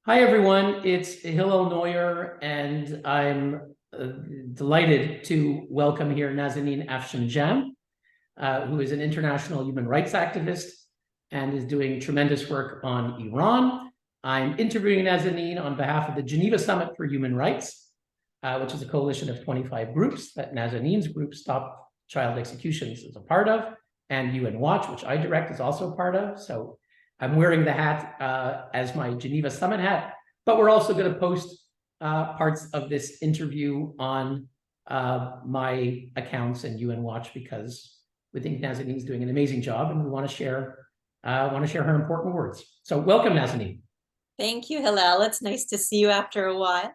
Hi, everyone. It's Hillel Neuer, and I'm delighted to welcome here Nazanin Afshin-Jam, who is an international human rights activist and is doing tremendous work on Iran. I'm interviewing Nazanin on behalf of the Geneva Summit for Human Rights, which is a coalition of 25 groups that Nazanin's group Stop Child Executions is a part of, and UN Watch, which I direct, is also a part of. So I'm wearing the hat as my Geneva Summit hat, but we're also going to post parts of this interview on my accounts and UN Watch because we think Nazanin is doing an amazing job and we want to share her important words. So welcome, Nazanin. Thank you, Hillel. It's nice to see you after a while.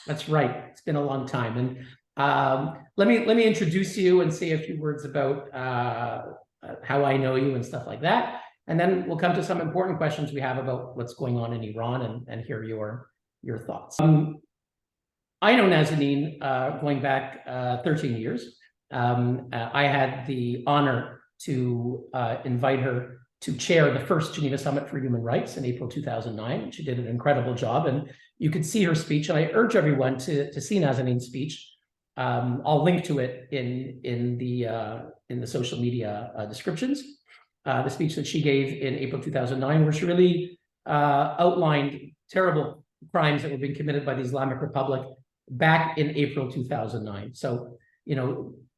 That's right. It's been a long time. And let me introduce you and say a few words about how I know you and stuff like that. And then we'll come to some important questions we have about what's going on in Iran and hear your thoughts. I know Nazanin going back 13 years. I had the honor to invite her to chair the first Geneva Summit for Human Rights in April 2009. She did an incredible job, and you could see her speech. And I urge everyone to see Nazanin's speech. I'll link to it in the social media descriptions. The speech that she gave in April 2009, where she really outlined terrible crimes that were being committed by the Islamic Republic back in April 2009. So,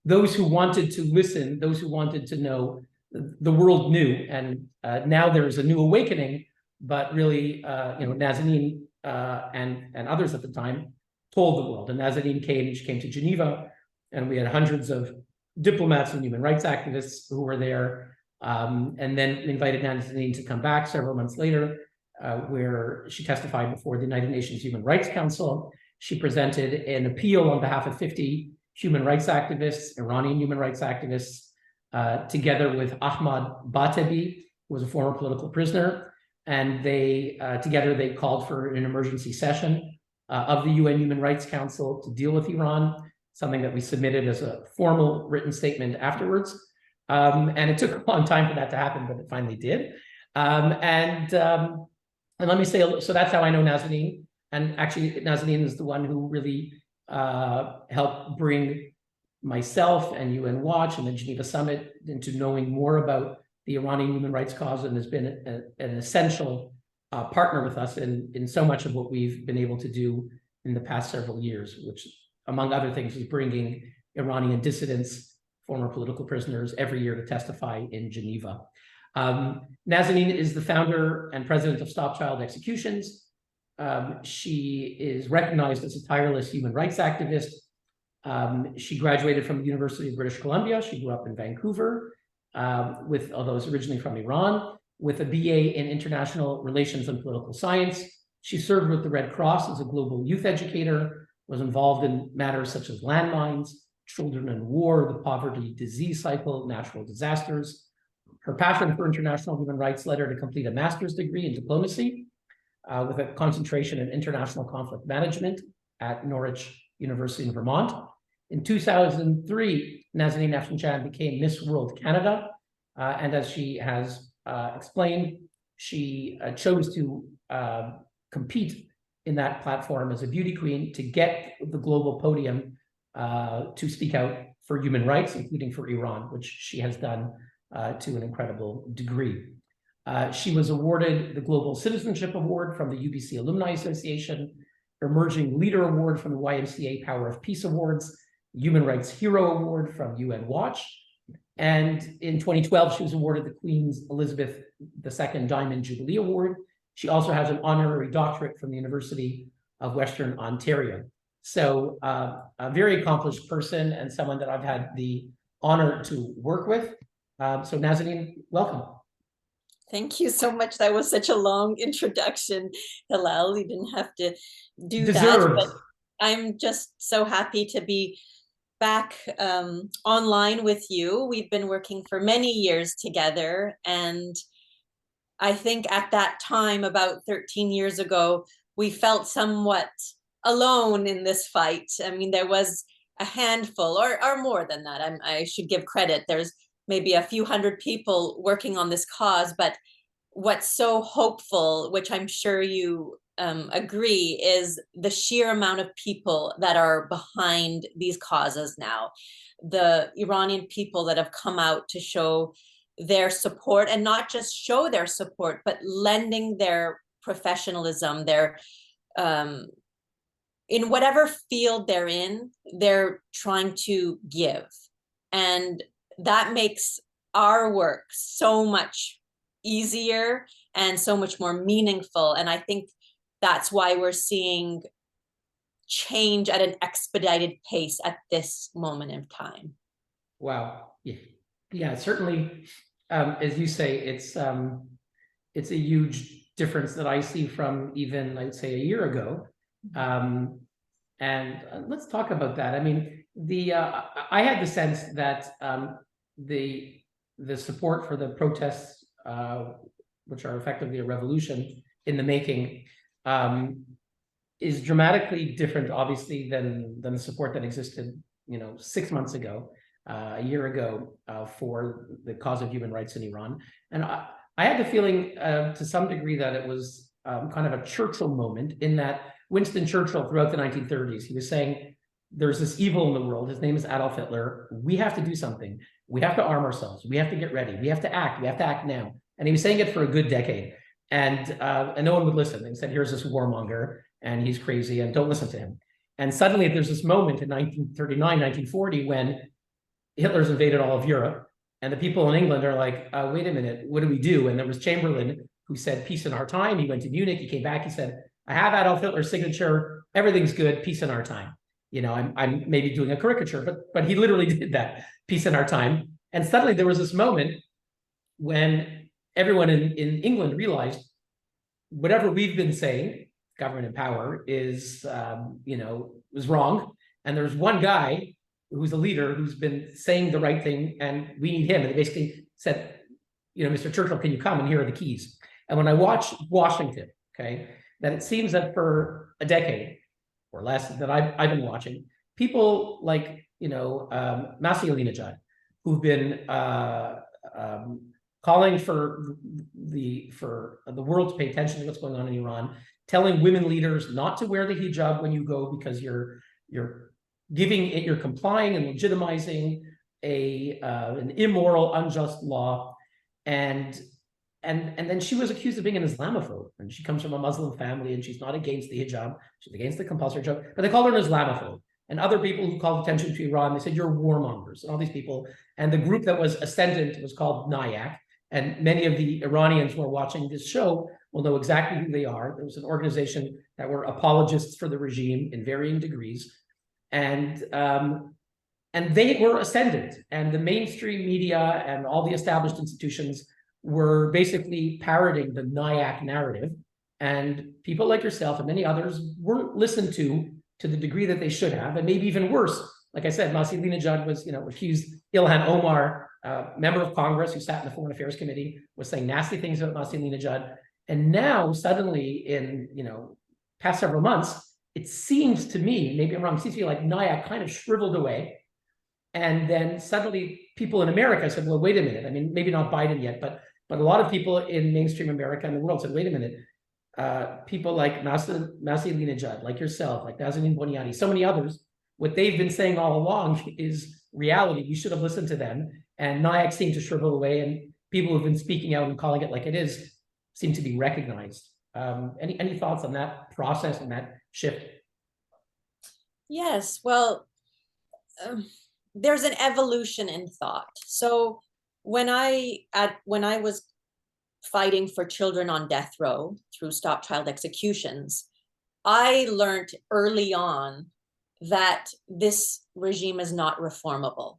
those who wanted to listen, those who wanted to know, the world knew, and now there's a new awakening. But really, Nazanin and others at the time told the world. And Nazanin came to Geneva, and we had hundreds of diplomats and human rights activists who were there. And then invited Nazanin to come back several months later, where she testified before the United Nations Human Rights Council. She presented an appeal on behalf of 50 human rights activists, Iranian human rights activists, together with Ahmad Batebi, who was a former political prisoner. And they called for an emergency session of the UN Human Rights Council to deal with Iran, something that we submitted as a formal written statement afterwards. And it took a long time for that to happen, but it finally did. And let me say, so that's how I know Nazanin. And actually, Nazanin is the one who really helped bring myself and UN Watch and the Geneva Summit into knowing more about the Iranian human rights cause, and has been an essential partner with us in so much of what we've been able to do in the past several years, which, among other things, is bringing Iranian dissidents, former political prisoners, every year to testify in Geneva. Nazanin is the founder and president of Stop Child Executions. She is recognized as a tireless human rights activist. She graduated from the University of British Columbia. She grew up in Vancouver, although is originally from Iran, with a BA in International Relations and Political Science. She served with the Red Cross as a global youth educator, was involved in matters such as landmines, children and war, the poverty disease cycle, natural disasters. Her passion for international human rights led her to complete a master's degree in diplomacy with a concentration in international conflict management at Norwich University in Vermont. In 2003, Nazanin Afshin-Jam became Miss World Canada. And as she has explained, she chose to compete in that platform as a beauty queen to get the global podium to speak out for human rights, including for Iran, which she has done to an incredible degree. She was awarded the Global Citizenship Award from the UBC Alumni Association, Emerging Leader Award from the YMCA Power of Peace Awards, Human Rights Hero Award from UN Watch. And in 2012, she was awarded the Queen's Elizabeth II Diamond Jubilee Award. She also has an honorary doctorate from the University of Western Ontario. So a very accomplished person and someone that I've had the honor to work with. So Nazanin, welcome. Thank you so much. That was such a long introduction, Hillel. You didn't have to do that. But I'm just so happy to be back online with you. We've been working for many years together. And I think at that time, about 13 years ago, we felt somewhat alone in this fight. I mean, there was a handful or more than that. I should give credit. There's maybe a few hundred people working on this cause, but what's so hopeful, which I'm sure you agree is the sheer amount of people that are behind these causes now. The Iranian people that have come out to show their support, and not just show their support, but lending their professionalism, their in whatever field they're in, they're trying to give. And that makes our work so much easier and so much more meaningful. And I think that's why we're seeing change at an expedited pace at this moment in time. Wow. Yeah, certainly, as you say, it's a huge difference that I see from even, I'd say, a year ago. And let's talk about that. I mean, I had the sense that the support for the protests, which are effectively a revolution in the making, is dramatically different, obviously, than the support that existed, 6 months ago, a year ago, for the cause of human rights in Iran. And I had the feeling, to some degree, that it was kind of a Churchill moment, in that Winston Churchill, throughout the 1930s, he was saying, there's this evil in the world. His name is Adolf Hitler. We have to do something. We have to arm ourselves. We have to get ready. We have to act. We have to act now. And he was saying it for a good decade. And no one would listen. They said, here's this warmonger, and he's crazy, and don't listen to him. And suddenly there's this moment in 1939, 1940, when Hitler's invaded all of Europe, and the people in England are like, wait a minute, what do we do? And there was Chamberlain, who said, peace in our time. He went to Munich, he came back, he said, I have Adolf Hitler's signature, everything's good, peace in our time. I'm maybe doing a caricature, but he literally did that, peace in our time. And suddenly there was this moment when everyone in England realized whatever we've been saying, government in power, is, was wrong. And there's one guy who's a leader who's been saying the right thing, and we need him. And they basically said, Mr. Churchill, can you come? And here are the keys. And when I watch Washington, okay, that it seems that for a decade or less that I've been watching, people like, Masih Alinejad, who've been calling for the world to pay attention to what's going on in Iran, telling women leaders not to wear the hijab when you go, because you're complying and legitimizing an immoral, unjust law. And then she was accused of being an Islamophobe, and she comes from a Muslim family, and she's not against the hijab, she's against the compulsory hijab, but they call her an Islamophobe. And other people who called attention to Iran, they said, you're warmongers, and all these people. And the group that was ascendant was called Nayak, and many of the Iranians who are watching this show will know exactly who they are. There was an organization that were apologists for the regime in varying degrees, and they were ascendant, and the mainstream media and all the established institutions were basically parroting the Nayak narrative, and people like yourself and many others weren't listened to the degree that they should have, and maybe even worse. Like I said, Masih Alinejad was, accused. Ilhan Omar, member of Congress who sat in the Foreign Affairs Committee, was saying nasty things about Masih Alinejad. And now, suddenly, in past several months, it seems to me, maybe I'm wrong, it seems to me like Nayak kind of shriveled away. And then suddenly people in America said, well, wait a minute. I mean, maybe not Biden yet, but a lot of people in mainstream America and the world said, wait a minute. People like Masih Alinejad, like yourself, like Nazanin, so many others, what they've been saying all along is reality. We should have listened to them. And Nayak seemed to shrivel away, and people who've been speaking out and calling it like it is seem to be recognized. Any thoughts on that process and that shift? Yes, well, there's an evolution in thought. So when I was fighting for children on death row through stop child executions, I learned early on that this regime is not reformable.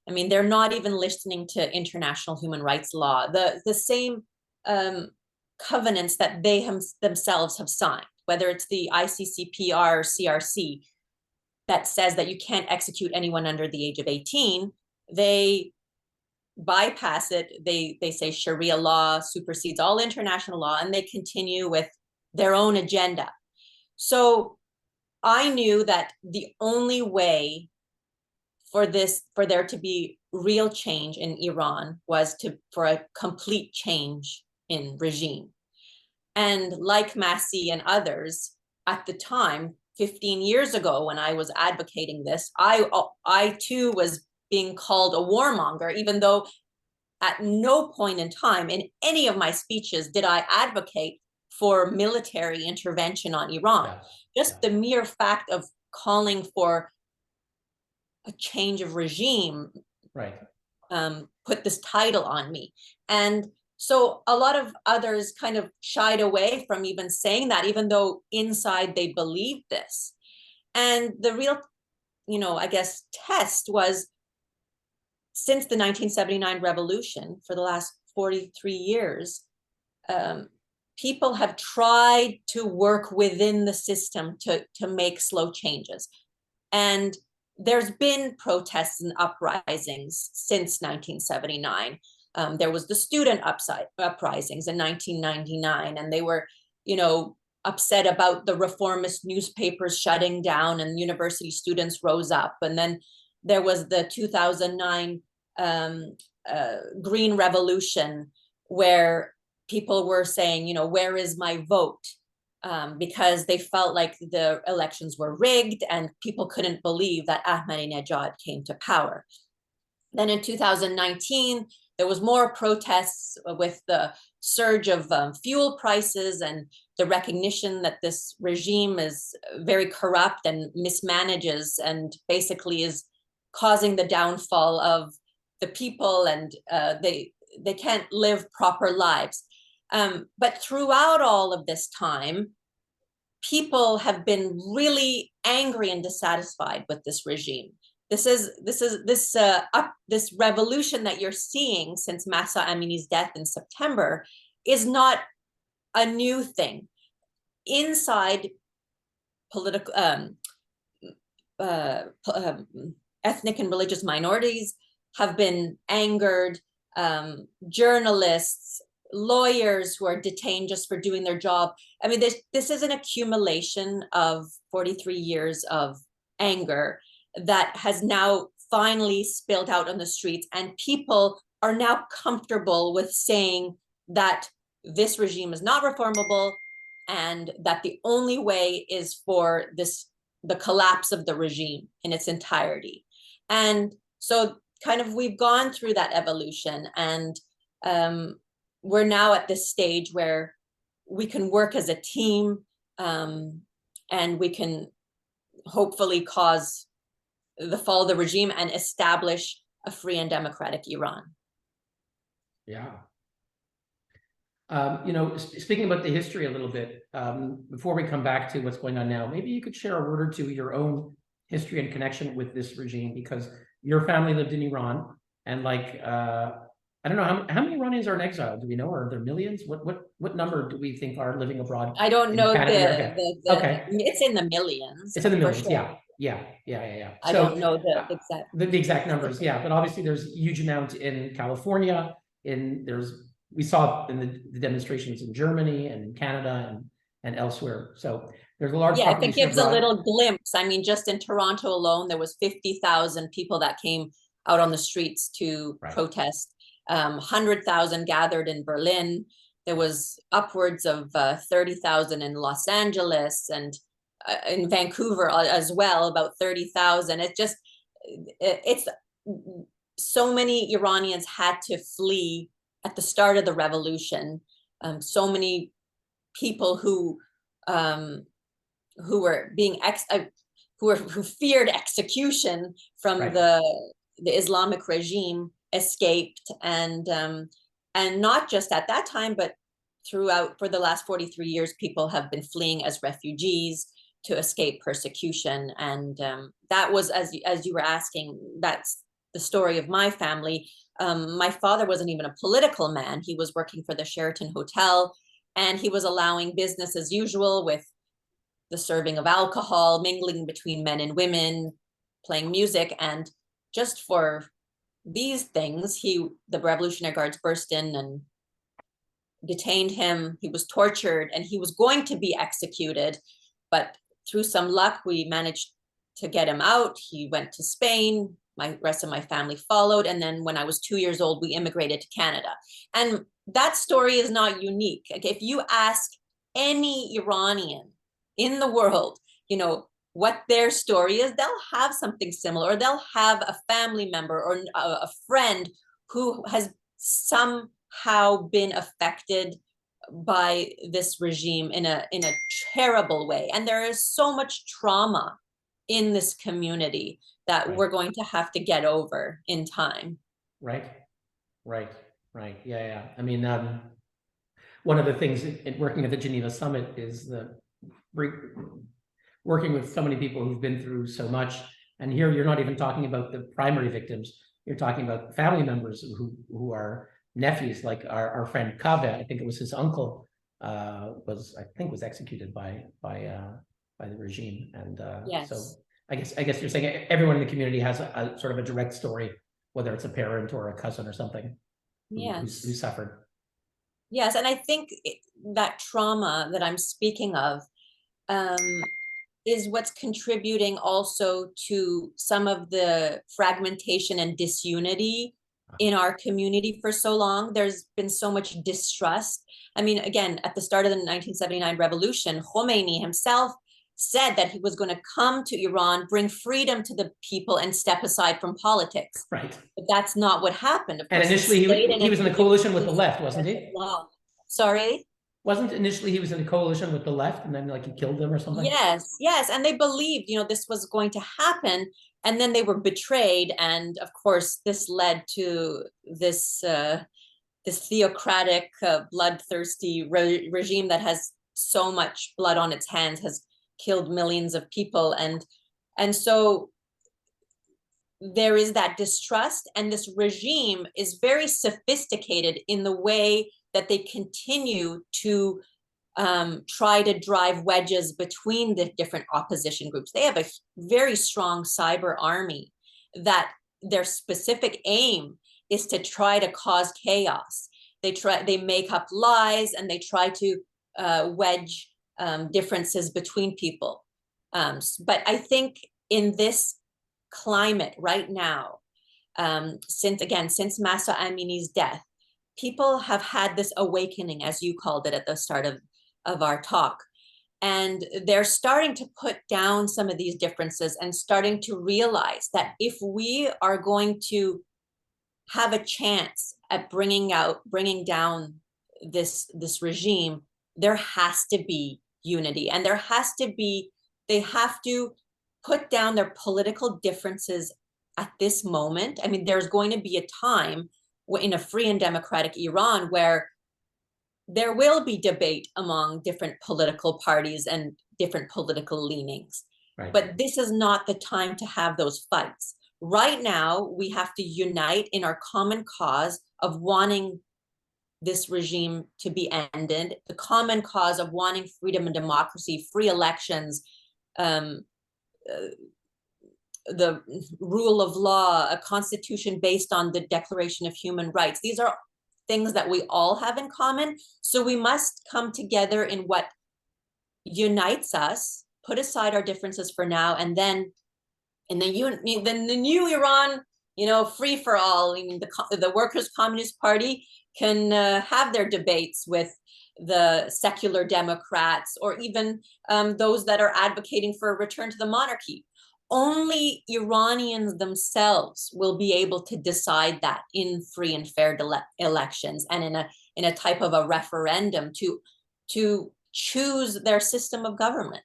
I mean, they're not even listening to international human rights law, the same covenants that they themselves have signed, whether it's the ICCPR or CRC, that says that you can't execute anyone under the age of 18, they bypass it. They say Sharia law supersedes all international law, and they continue with their own agenda. So I knew that the only way for there to be real change in Iran was for a complete change in regime. And like Massey and others at the time, 15 years ago, when I was advocating this, I too was being called a warmonger, even though at no point in time in any of my speeches did I advocate for military intervention on Iran. Just the mere fact of calling for a change of regime put this title on me. And so a lot of others kind of shied away from even saying that, even though inside they believed this. And the real, I guess, test was, since the 1979 revolution, for the last 43 years, people have tried to work within the system to make slow changes. And there's been protests and uprisings since 1979. There was the student uprisings in 1999, and they were, upset about the reformist newspapers shutting down, and university students rose up. And then there was the 2009 Green Revolution, where people were saying, where is my vote? Because they felt like the elections were rigged, and people couldn't believe that Ahmadinejad came to power. Then in 2019, there was more protests with the surge of fuel prices and the recognition that this regime is very corrupt and mismanages, and basically is causing the downfall of the people, and they can't live proper lives. But throughout all of this time, people have been really angry and dissatisfied with this regime. This revolution that you're seeing since Mahsa Amini's death in September is not a new thing. Inside political, ethnic and religious minorities have been angered. Journalists, lawyers who are detained just for doing their job. I mean, this is an accumulation of 43 years of anger that has now finally spilled out on the streets, and people are now comfortable with saying that this regime is not reformable, and that the only way is for the collapse of the regime in its entirety. And so kind of we've gone through that evolution, and we're now at this stage where we can work as a team, and we can hopefully cause the fall of the regime and establish a free and democratic Iran. Yeah. Speaking about the history a little bit, before we come back to what's going on now, maybe you could share a word or two of your own history and connection with this regime, because your family lived in Iran, and I don't know how many Iranians are in exile. Do we know? Are there millions? What number do we think are living abroad? I don't know okay. It's in the millions. It's in the millions. Sure. Yeah. I don't know the exact the exact numbers. Yeah, but obviously there's a huge amount in California. We saw in the demonstrations in Germany and in Canada and elsewhere. So there's a large population. If it gives a little glimpse, I mean, just in Toronto alone, there was 50,000 people that came out on the streets to protest. 100,000 gathered in Berlin. There was upwards of 30,000 in Los Angeles, and in Vancouver as well, about 30,000. It's so many Iranians had to flee at the start of the revolution. So many people who were being who feared execution from the Islamic regime escaped, and not just at that time, but throughout, for the last 43 years, people have been fleeing as refugees to escape persecution. And that was, as you were asking, that's the story of my family. My father wasn't even a political man. He was working for the Sheraton Hotel, and he was allowing business as usual with the serving of alcohol, mingling between men and women, playing music. And just for these things, the Revolutionary Guards burst in and detained him. He was tortured, and he was going to be executed, but through some luck, we managed to get him out. He went to Spain. My rest of my family followed. And then when I was 2 years old, we immigrated to Canada. And that story is not unique. If you ask any Iranian in the world, you know, what their story is, they'll have something similar, or they'll have a family member or a friend who has somehow been affected by this regime in a terrible way. And there is so much trauma in this community that we're going to have to get over in time. Right. Yeah. I mean, one of the things in working at the Geneva Summit is working with so many people who've been through so much. And here you're not even talking about the primary victims. You're talking about family members who are nephews, like our friend Kaveh. I think it was his uncle was executed by the regime. And yes. So I guess you're saying everyone in the community has a sort of a direct story, whether it's a parent or a cousin or something who suffered. Yes, and I think that trauma that I'm speaking of is what's contributing also to some of the fragmentation and disunity in our community for so long. There's been so much distrust. I mean, again, at the start of the 1979 revolution, Khomeini himself said that he was going to come to Iran, bring freedom to the people, and step aside from politics. Right. But that's not what happened. Of and course, initially he was in a coalition with the left, wasn't he? Sorry? Wasn't initially he was in a coalition with the left, and then like he killed them or something? Yes. And they believed, you know, this was going to happen. And then they were betrayed. And of course, this led to this theocratic, bloodthirsty regime that has so much blood on its hands, has killed millions of people. And so there is that distrust, and this regime is very sophisticated in the way that they continue to try to drive wedges between the different opposition groups. They have a very strong cyber army that their specific aim is to try to cause chaos. They make up lies, and they try to wedge differences between people. But I think in this climate right now, since Mahsa Amini's death, people have had this awakening, as you called it at the start of our talk. And they're starting to put down some of these differences and starting to realize that if we are going to have a chance at bringing down this regime, there has to be unity, and they have to put down their political differences at this moment. I mean, there's going to be a time in a free and democratic Iran where there will be debate among different political parties and different political leanings. Right. But this is not the time to have those fights. Right now, we have to unite in our common cause of wanting this regime to be ended, the common cause of wanting freedom and democracy, free elections, the rule of law, a constitution based on the Declaration of Human Rights. These are things that we all have in common. So we must come together in what unites us, put aside our differences for now, and then in the new Iran, you know, free for all. I mean, the Workers' Communist Party can have their debates with the secular Democrats, or even those that are advocating for a return to the monarchy. Only Iranians themselves will be able to decide that in free and fair elections, and in a type of a referendum to choose their system of government.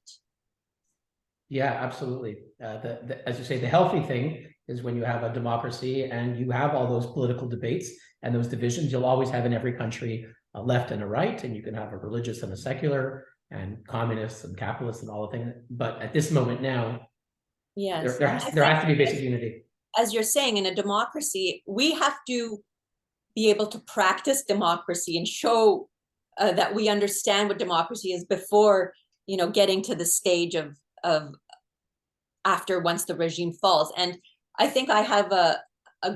Yeah, absolutely. As you say, the healthy thing is when you have a democracy and you have all those political debates and those divisions. You'll always have in every country a left and a right, and you can have a religious and a secular, and communists and capitalists and all the things. But at this moment now, yes, there has to be basic unity. As you're saying, in a democracy, we have to be able to practice democracy and show that we understand what democracy is before, you know, getting to the stage of after, once the regime falls. And I think I have a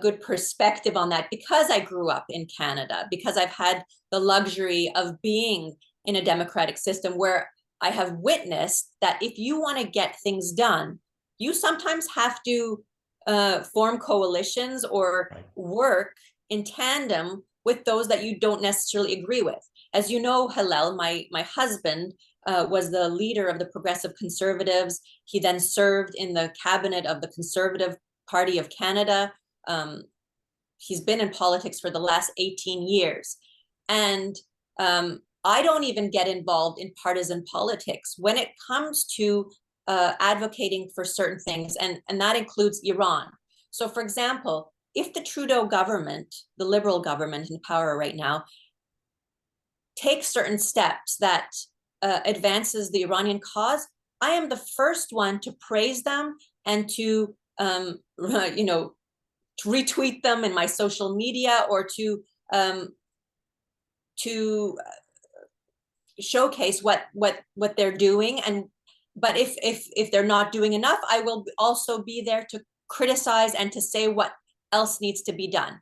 good perspective on that because I grew up in Canada, because I've had the luxury of being in a democratic system where I have witnessed that if you want to get things done, you sometimes have to form coalitions or work in tandem with those that you don't necessarily agree with. as you know, Hillel, my husband, was the leader of the Progressive Conservatives. He then served in the cabinet of the Conservative Party of Canada. He's been in politics for the last 18 years. And I don't even get involved in partisan politics when it comes to advocating for certain things, and that includes Iran. So, for example, if the Trudeau government, the Liberal government in power right now, takes certain steps that advances the Iranian cause, I am the first one to praise them and to, to retweet them in my social media, or to showcase what they're doing. But if they're not doing enough, I will also be there to criticize and to say what else needs to be done.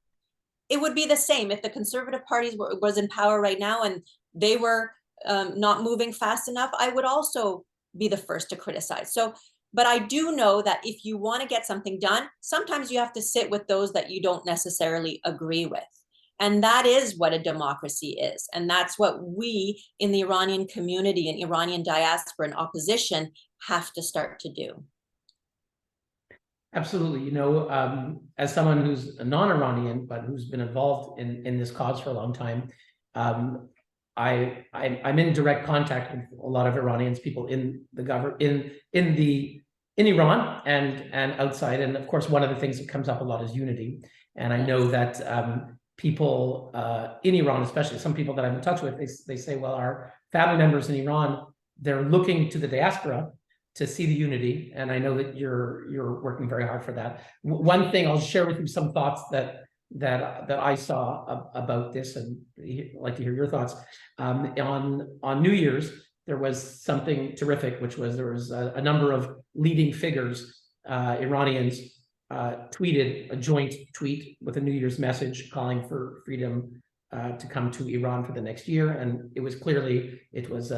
It would be the same if the Conservative Party was in power right now and they were not moving fast enough. I would also be the first to criticize. So, but I do know that if you want to get something done, sometimes you have to sit with those that you don't necessarily agree with. And that is what a democracy is. And that's what we in the Iranian community and Iranian diaspora and opposition have to start to do. Absolutely. You know, as someone who's a non-Iranian, but who's been involved in this cause for a long time, I'm in direct contact with a lot of Iranians, people in the government, in Iran and outside. And of course, one of the things that comes up a lot is unity. And I know that people in Iran, especially some people that I'm in touch with, they say, well, our family members in Iran, they're looking to the diaspora to see the unity. And I know that you're working very hard for that. One thing, I'll share with you some thoughts that I saw about this, and I'd like to hear your thoughts. On New Year's, there was something terrific, which was there was a number of leading figures, Iranians, tweeted a joint tweet with a New Year's message calling for freedom to come to Iran for the next year. And it was clearly, it was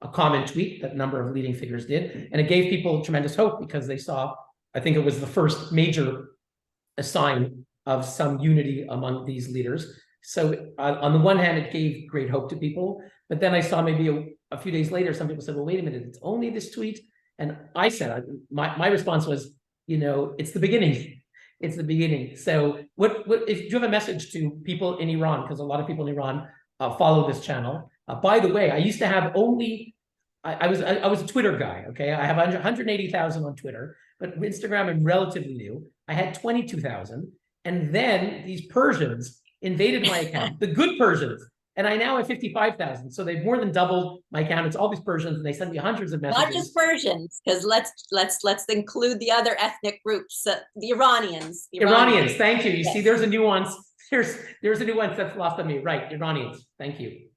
a common tweet that a number of leading figures did. And it gave people tremendous hope because they saw, I think it was the first major sign of some unity among these leaders. So on the one hand, it gave great hope to people. But then I saw maybe a few days later, some people said, well, wait a minute, it's only this tweet. And I said, my response was, you know, it's the beginning. It's the beginning. So what if you have a message to people in Iran, because a lot of people in Iran follow this channel. By the way, I used to have only, I was a Twitter guy, okay? I have 180,000 on Twitter, but Instagram I'm relatively new. I had 22,000. And then these Persians invaded my account, the good Persians. And I now have 55,000. So they've more than doubled my account. It's all these Persians, and they send me hundreds of messages. Not just Persians, because let's include the other ethnic groups, the Iranians. Iranians, thank you. You see, there's a nuance. There's a nuance that's lost on me. Right, Iranians. Thank you.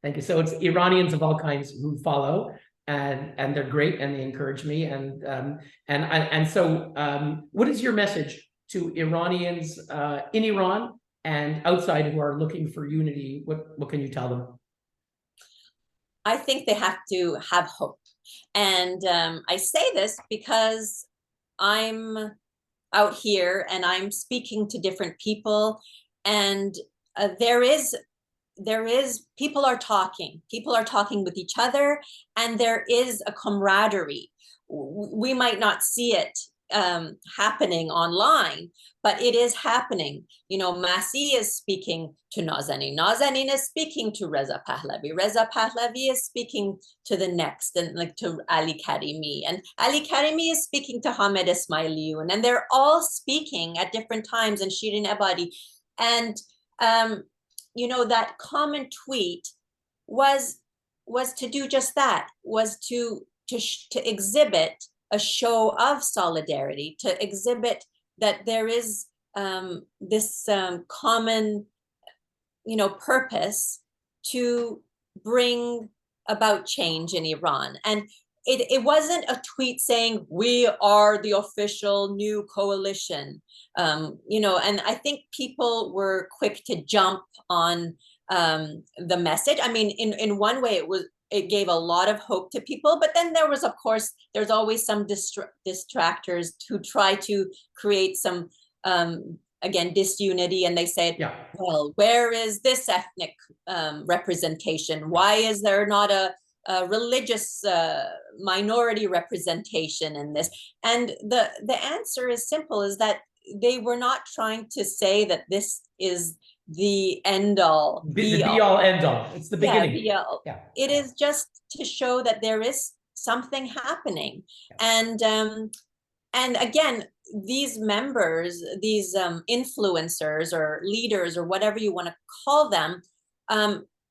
Thank you. So it's Iranians of all kinds who follow, and they're great, and they encourage me. And so what is your message to Iranians in Iran and outside who are looking for unity? What can you tell them? I think they have to have hope. And I say this because I'm out here and I'm speaking to different people, and people are talking with each other, and there is a camaraderie. We might not see it happening online, but it is happening. You know, Masi is speaking to Nazanin. Nazanin is speaking to Reza Pahlavi. Reza Pahlavi is speaking to the next, and like to Ali Karimi. And Ali Karimi is speaking to Hamed Ismailiun. And they're all speaking at different times, and Shirin Ebadi. And you know, that common tweet was to do just that, was to exhibit a show of solidarity, to exhibit that there is this common, you know, purpose to bring about change in Iran. And it wasn't a tweet saying we are the official new coalition, you know. And I think people were quick to jump on the message. I mean, in one way, it gave a lot of hope to people, but then there was, of course, there's always some distractors who try to create some again, disunity, and they said, Yeah. well, where is this ethnic representation? Why is there not a religious minority representation in this? And the answer is simple, is that they were not trying to say that this is the end all, The be all end all. It's the beginning. Be all. Yeah. It is just to show that there is something happening. Yeah. And again, these members, these influencers or leaders or whatever you want to call them,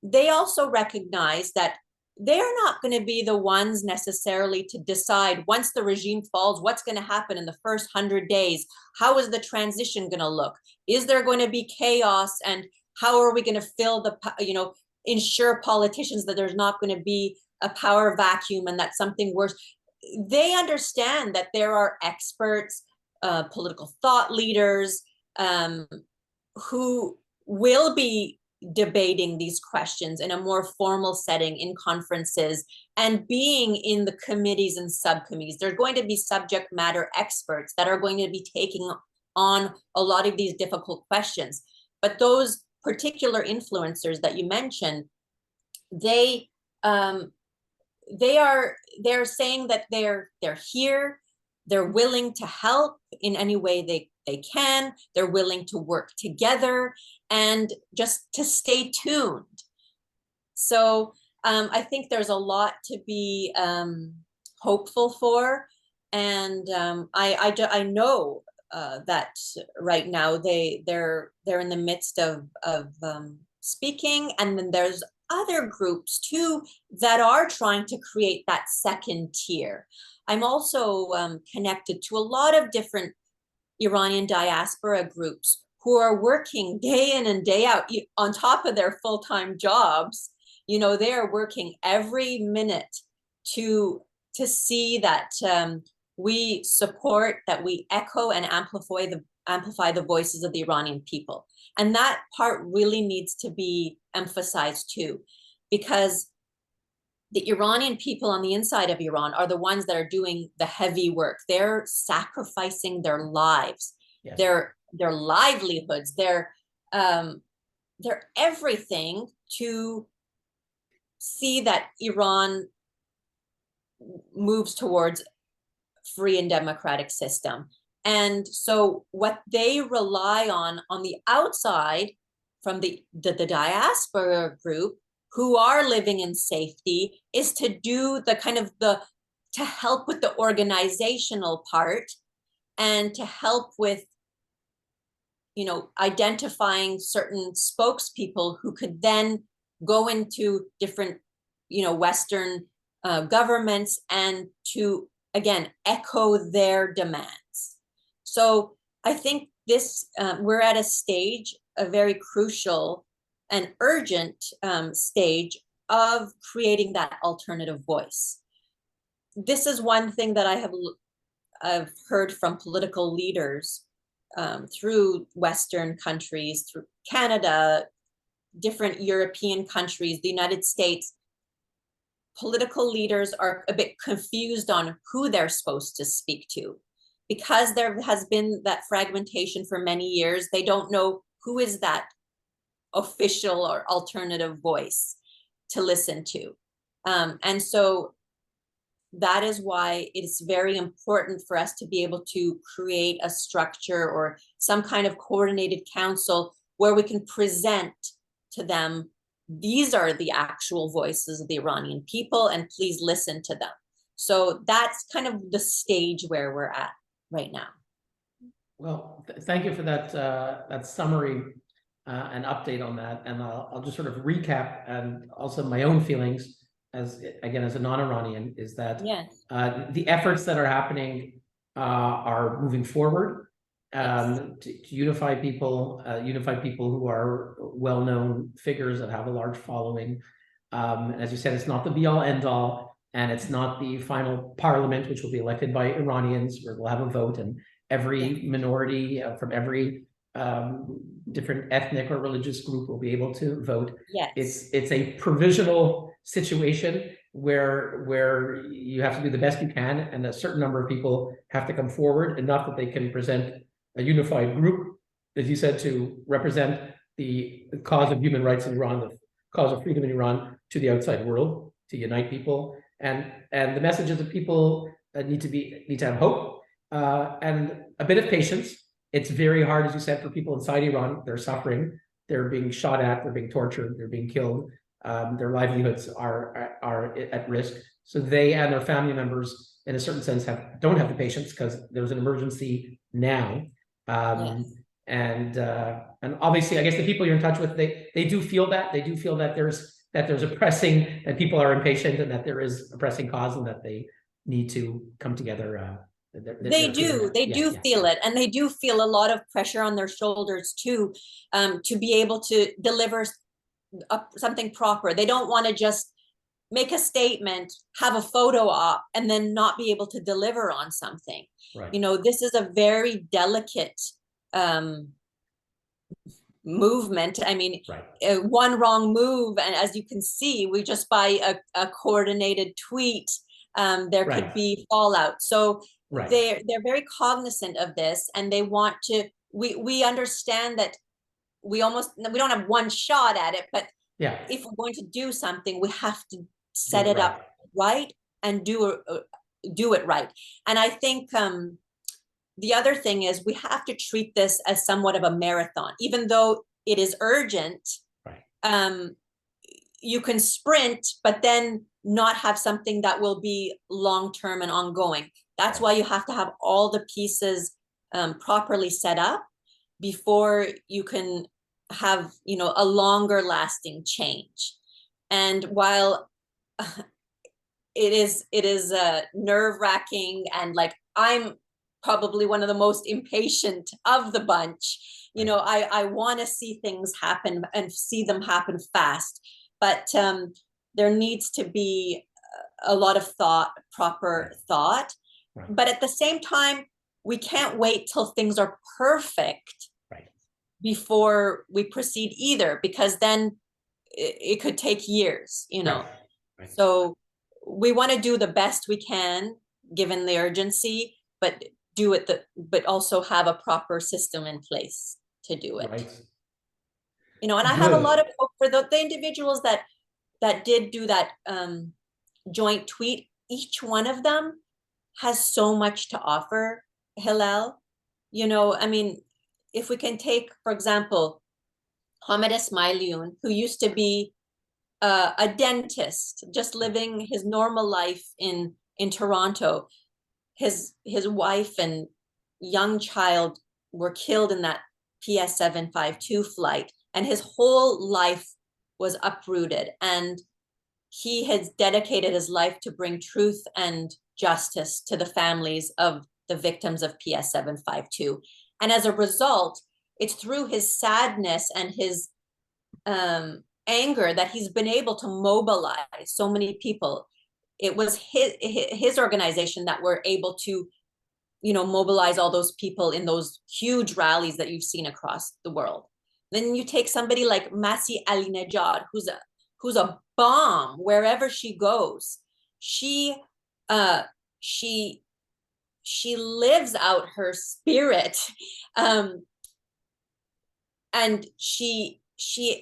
they also recognize that they're not going to be the ones necessarily to decide once the regime falls, what's going to happen in the first 100 days. How is the transition going to look? Is there going to be chaos? And how are we going to fill the, ensure politicians that there's not going to be a power vacuum and that something worse? They understand that there are experts, political thought leaders, who will be debating these questions in a more formal setting in conferences and being in the committees and subcommittees. There's going to be subject matter experts that are going to be taking on a lot of these difficult questions. But those particular influencers that you mentioned, they're saying that they're here, they're willing to help in any way they can, they're willing to work together and just to stay tuned. So I think there's a lot to be hopeful for. And I know that right now they're in the midst of speaking, and then there's other groups too that are trying to create that second tier. I'm also connected to a lot of different Iranian diaspora groups who are working day in and day out on top of their full-time jobs. They are working every minute to see that we support, that we echo and amplify the voices of the Iranian people. And that part really needs to be emphasized too, because the Iranian people on the inside of Iran are the ones that are doing the heavy work. They're sacrificing their lives, yes, their livelihoods, their everything to see that Iran moves towards free and democratic system. And so what they rely on the outside from the diaspora group who are living in safety is to do to help with the organizational part and to help with, identifying certain spokespeople who could then go into different, Western governments and to, again, echo their demands. So I think this, we're at a very crucial and urgent stage of creating that alternative voice. This is one thing that I've heard from political leaders through Western countries, through Canada, different European countries, the United States. Political leaders are a bit confused on who they're supposed to speak to, because there has been that fragmentation for many years. They don't know who is that official or alternative voice to listen to. And so that is why it's very important for us to be able to create a structure or some kind of coordinated council where we can present to them, these are the actual voices of the Iranian people, and please listen to them. So that's kind of the stage where we're at right now. Well, thank you for that summary and update on that. And I'll just sort of recap, and also my own feelings as a non-Iranian, is that yes, the efforts that are happening are moving forward to unify people who are well-known figures that have a large following. As you said, it's not the be-all, end-all, and it's not the final parliament, which will be elected by Iranians, where we'll have a vote, and every minority from every different ethnic or religious group will be able to vote. Yes. It's a provisional situation where you have to do the best you can, and a certain number of people have to come forward, enough that they can present a unified group, as you said, to represent the cause of human rights in Iran, the cause of freedom in Iran to the outside world, to unite people. And the messages of people need to have hope and a bit of patience. It's very hard, as you said, for people inside Iran. They're suffering. They're being shot at. They're being tortured. They're being killed. Their livelihoods are at risk. So they and their family members, in a certain sense, don't have the patience because there's an emergency now. Yes. And obviously, I guess the people you're in touch with, they do feel that. They do feel that there's a pressing, that people are impatient, and that there is a pressing cause, and that they need to come together. They do feel it, and they do feel a lot of pressure on their shoulders too, to be able to deliver something proper. They don't want to just make a statement, have a photo op, and then not be able to deliver on something. Right. You know, this is a very delicate movement. I mean, right. One wrong move, and as you can see, we just by a coordinated tweet, there right. could be fallout. So right. they're very cognizant of this, and they want to. We understand that we don't have one shot at it, but yeah. if we're going to do something, we have to set it up right and do it right. And I think the other thing is we have to treat this as somewhat of a marathon, even though it is urgent. Right. You can sprint, but then not have something that will be long-term and ongoing. That's why you have to have all the pieces properly set up before you can have, you know, a longer lasting change. And while it is nerve-wracking, and like I'm probably one of the most impatient of the bunch, you know, I want to see things happen and see them happen fast, but there needs to be a lot of thought, proper thought. Right. But at the same time, we can't wait till things are perfect before we proceed either, because then it could take years, you know. Right. So we want to do the best we can given the urgency, but but also have a proper system in place to do it. Right. You know, and I have a lot of hope for the individuals that did do that joint tweet. Each one of them has so much to offer, Hillel. You know, I mean, if we can take, for example, Hamid Ismailioun, who used to be a dentist, just living his normal life in Toronto. His wife and young child were killed in that PS752 flight, and his whole life was uprooted. And he has dedicated his life to bring truth and justice to the families of the victims of PS752. And as a result, it's through his sadness and his anger that he's been able to mobilize so many people. It was his organization that were able to, you know, mobilize all those people in those huge rallies that you've seen across the world. Then you take somebody like Masih Alinejad, who's a bomb wherever she goes. She lives out her spirit, and she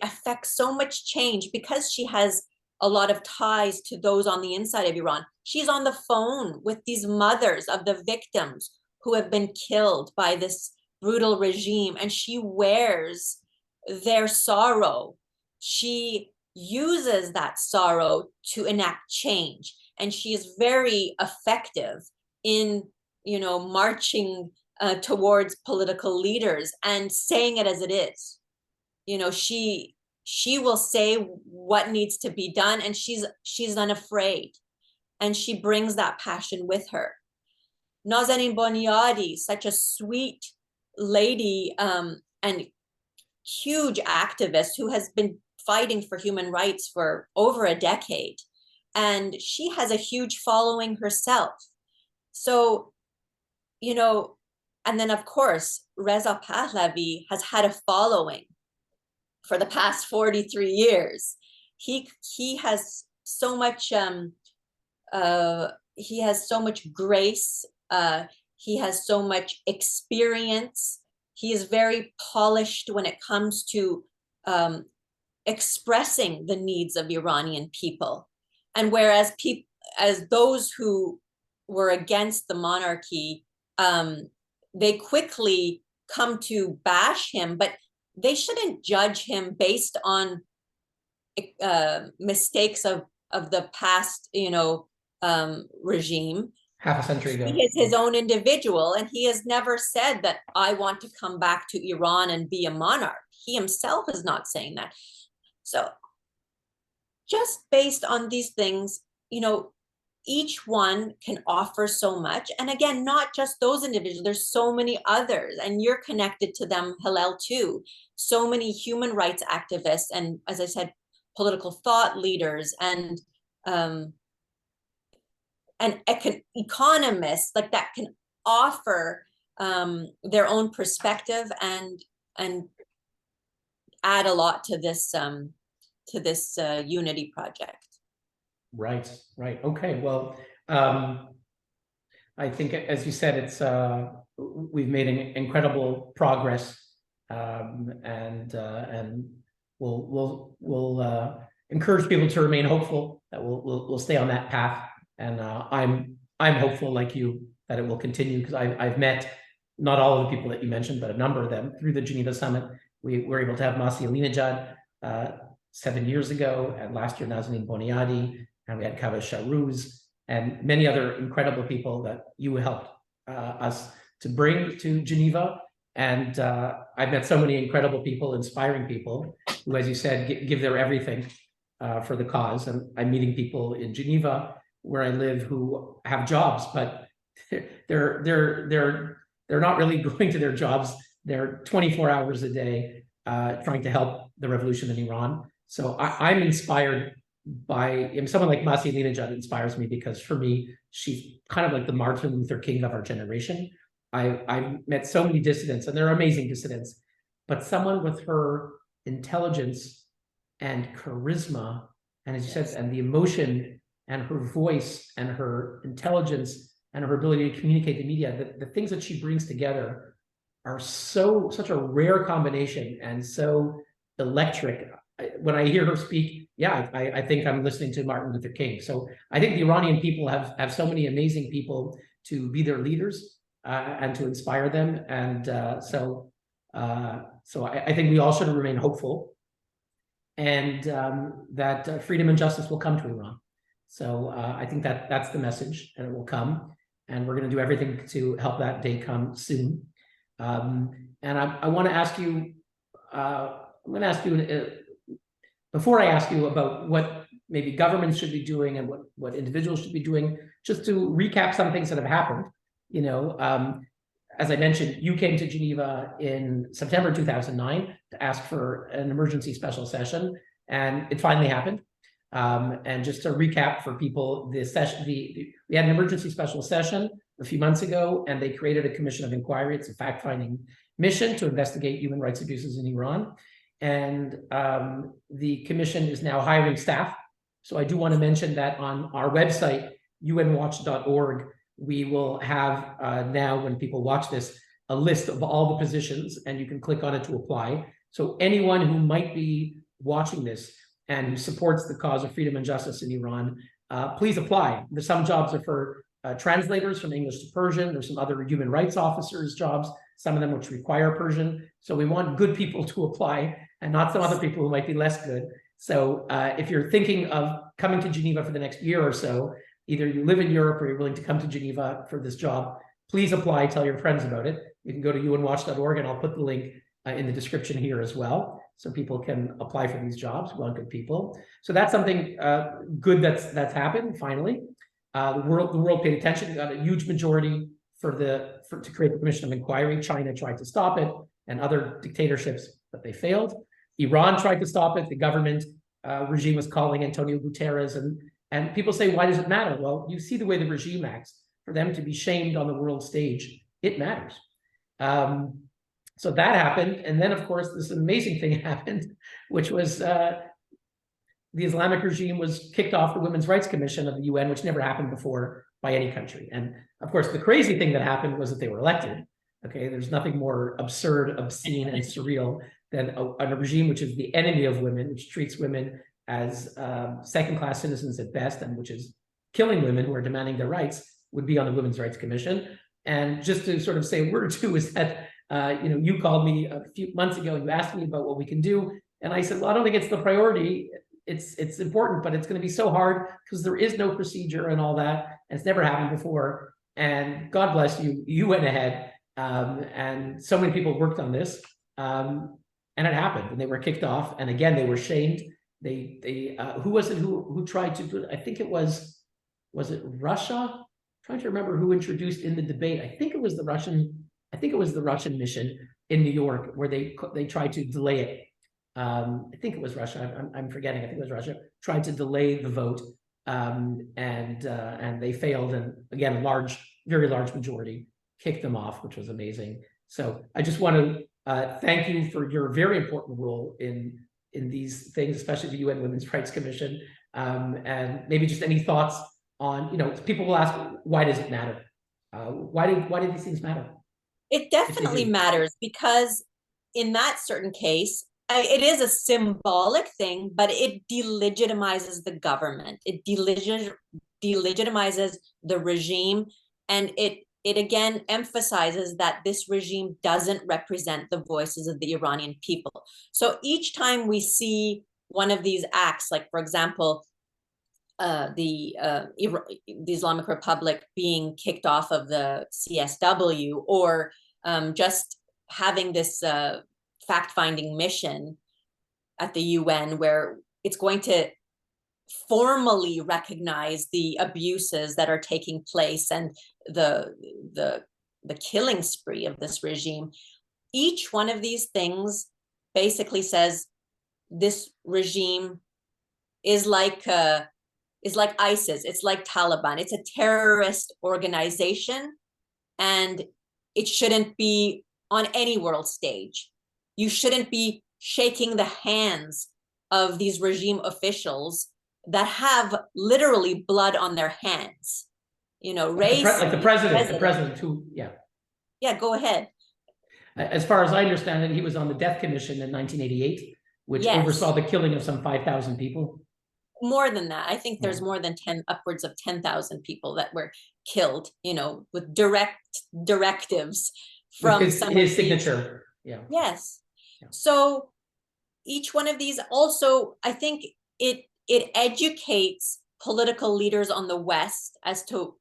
affects so much change because she has a lot of ties to those on the inside of Iran. She's on the phone with these mothers of the victims who have been killed by this brutal regime, and she wears their sorrow. She uses that sorrow to enact change, and she is very effective in, you know, marching towards political leaders and saying it as it is. You know, she will say what needs to be done, and she's unafraid, and she brings that passion with her. Nazanin Boniadi, such a sweet lady and huge activist who has been fighting for human rights for over a decade, and she has a huge following herself. So, you know, and then of course Reza Pahlavi has had a following for the past 43 years. He has so much he has so much grace, he has so much experience, He is very polished when it comes to expressing the needs of Iranian people. And whereas as those who were against the monarchy, they quickly come to bash him, but they shouldn't judge him based on mistakes of the past, regime. Half a century ago. He is his own individual, and he has never said that I want to come back to Iran and be a monarch. He himself is not saying that. So just based on these things, each one can offer so much. And again, not just those individuals, there's so many others, and you're connected to them, Hillel, too. So many human rights activists, and as I said, political thought leaders, and economists like that can offer their own perspective and add a lot to this unity project. Right. Okay. Well, I think, as you said, it's we've made incredible progress, and we'll encourage people to remain hopeful that we'll stay on that path. And I'm hopeful, like you, that it will continue, because I've met not all of the people that you mentioned, but a number of them through the Geneva Summit. We were able to have Masih Alinejad 7 years ago, and last year Nazanin Boniadi, and we had Kaveh Shahrouz, and many other incredible people that you helped us to bring to Geneva. And I've met so many incredible people, inspiring people, who, as you said, give their everything for the cause. And I'm meeting people in Geneva, where I live, who have jobs, but they're not really going to their jobs. They're 24 hours a day trying to help the revolution in Iran. So I'm inspired by someone like Masih Alinejad. Inspires me because, for me, she's kind of like the Martin Luther King of our generation. I've met so many dissidents, and they're amazing dissidents, but someone with her intelligence and charisma, and as you said, and the emotion, and her voice, and her intelligence, and her ability to communicate to media, the things that she brings together are such a rare combination and so electric. When I hear her speak, I think I'm listening to Martin Luther King. So I think the Iranian people have so many amazing people to be their leaders and to inspire them. And so I think we all should remain hopeful, and that freedom and justice will come to Iran. So I think that's the message, and it will come. And we're going to do everything to help that day come soon. And I want to ask you, before I ask you about what maybe governments should be doing and what individuals should be doing, just to recap some things that have happened. As I mentioned, you came to Geneva in September 2009 to ask for an emergency special session, and it finally happened. And just to recap for people, we had an emergency special session a few months ago, and they created a commission of inquiry. It's a fact-finding mission to investigate human rights abuses in Iran. And the commission is now hiring staff. So I do want to mention that on our website, unwatch.org, we will have now, when people watch this, a list of all the positions, and you can click on it to apply. So anyone who might be watching this and who supports the cause of freedom and justice in Iran, please apply. There's some jobs are for translators from English to Persian. There's some other human rights officers jobs, some of them which require Persian. So we want good people to apply, and not some other people who might be less good. So if you're thinking of coming to Geneva for the next year or so, either you live in Europe or you're willing to come to Geneva for this job, please apply, tell your friends about it. You can go to unwatch.org, and I'll put the link in the description here as well, so people can apply for these jobs. We want good people. So that's something good that's happened finally. The world paid attention. We got a huge majority to create the commission of inquiry. China tried to stop it, and other dictatorships, but they failed. Iran tried to stop it. The government regime was calling Antonio Guterres, and people say, why does it matter? Well, you see the way the regime acts. For them to be shamed on the world stage, it matters. So that happened. And then, of course, this amazing thing happened, which was the Islamic regime was kicked off the Women's Rights Commission of the UN, which never happened before by any country. And of course, the crazy thing that happened was that they were elected. Okay, there's nothing more absurd, obscene, and surreal than a regime which is the enemy of women, which treats women as second-class citizens at best, and which is killing women who are demanding their rights, would be on the Women's Rights Commission. And just to sort of say a word or two is that, you called me a few months ago and you asked me about what we can do. And I said, well, I don't think it's the priority. It's important, but it's going to be so hard because there is no procedure and all that. And it's never happened before. And God bless you, you went ahead. And so many people worked on this. And it happened, and they were kicked off. And again, they were shamed. They who was it who tried to do it? I think it was it Russia? I'm trying to remember who introduced in the debate. I think it was the Russian mission in New York, where they tried to delay it. I think it was Russia. I'm forgetting. I think it was Russia. Tried to delay the vote, and they failed. And again, very large majority kicked them off, which was amazing. So I just want to thank you for your very important role in these things, especially the UN Women's Rights Commission. And maybe just any thoughts on, people will ask, why does it matter? Why do these things matter? It definitely matters, because in that certain case, it is a symbolic thing, but it delegitimizes the government. It delegitimizes the regime, and it again emphasizes that this regime doesn't represent the voices of the Iranian people. So each time we see one of these acts, like, for example, the Islamic Republic being kicked off of the CSW, or just having this fact-finding mission at the UN, where it's going to formally recognize the abuses that are taking place and the killing spree of this regime. Each one of these things basically says this regime is like ISIS, it's like Taliban, it's a terrorist organization, and it shouldn't be on any world stage. You shouldn't be shaking the hands of these regime officials that have literally blood on their hands. Like the president who, Yeah, go ahead. As far as I understand it, he was on the Death Commission in 1988, which oversaw the killing of some 5,000 people. More than that. I think there's more than upwards of 10,000 people that were killed, with directives from his signature. Yeah. Yes. Yeah. So each one of these also, I think it educates political leaders on the West as to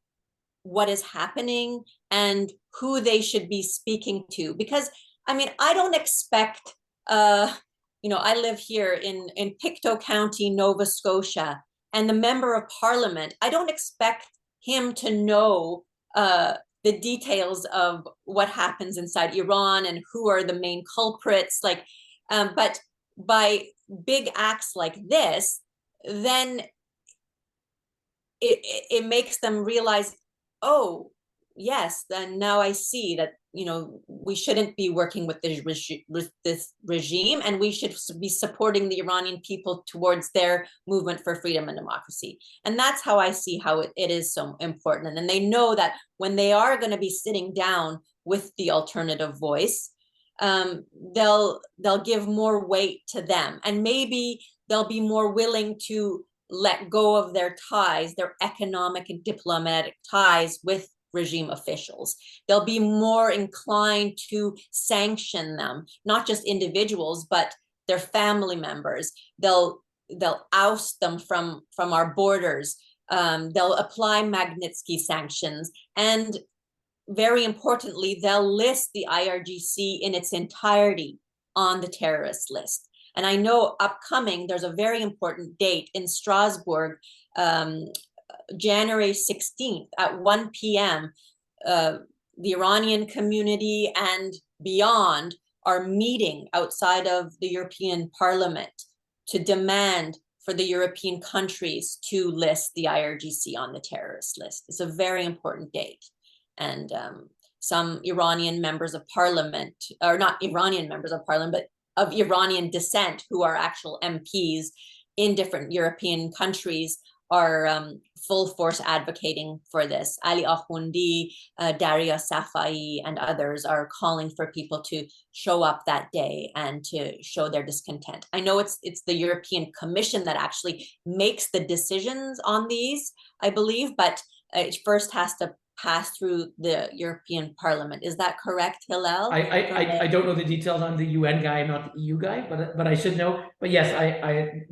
what is happening and who they should be speaking to. Because, I don't expect, I live here in Pictou County, Nova Scotia, and the member of parliament, I don't expect him to know the details of what happens inside Iran and who are the main culprits. But by big acts like this, then it makes them realize, oh, yes, then now I see that, we shouldn't be working with this regime, and we should be supporting the Iranian people towards their movement for freedom and democracy. And that's how I see how it is so important. And they know that when they are going to be sitting down with the alternative voice, they'll give more weight to them, and maybe they'll be more willing to let go of their ties, their economic and diplomatic ties with regime officials. They'll be more inclined to sanction them, not just individuals, but their family members. They'll oust them from our borders. They'll apply Magnitsky sanctions, and very importantly, they'll list the IRGC in its entirety on the terrorist list. And I know upcoming, there's a very important date in Strasbourg, January 16th at 1 p.m. The Iranian community and beyond are meeting outside of the European Parliament to demand for the European countries to list the IRGC on the terrorist list. It's a very important date. And some Iranian members of parliament, or not Iranian members of parliament, but of Iranian descent, who are actual MPs in different European countries, are full force advocating for this. Ali Akhundi, Daria Safai, and others are calling for people to show up that day and to show their discontent. I know it's the European Commission that actually makes the decisions on these, I believe, but it first has to pass through the European Parliament. Is that correct, Hillel? I don't know the details. I'm the UN guy, I'm not the EU guy, but I should know. But yes,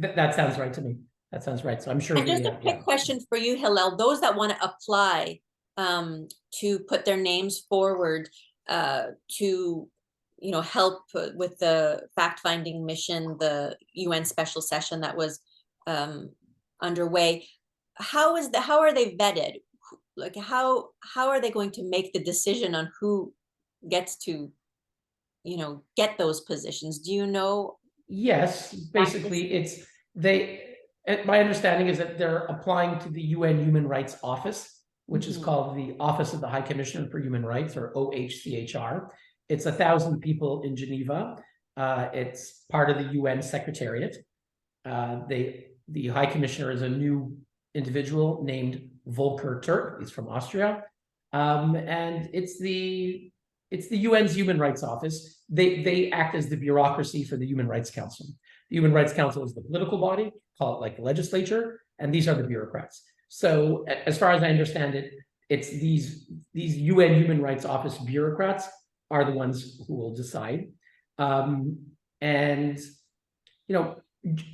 that sounds right to me. That sounds right. So I'm sure. And just a quick question for you, Hillel. Those that want to apply to put their names forward to help with the fact-finding mission, the UN special session that was underway, how are they vetted? Like how are they going to make the decision on who gets to get those positions? Do you know? Yes, basically my understanding is that they're applying to the UN Human Rights Office, which is called the Office of the High Commissioner for Human Rights, or OHCHR. It's 1,000 people in Geneva. It's part of the UN Secretariat. The High Commissioner is a new individual named Volker Turk. He's from Austria, and it's the UN's Human Rights Office. They act as the bureaucracy for the Human Rights Council. The Human Rights Council is the political body, call it like the legislature, and these are the bureaucrats. So as far as I understand it, it's these UN Human Rights Office bureaucrats are the ones who will decide. And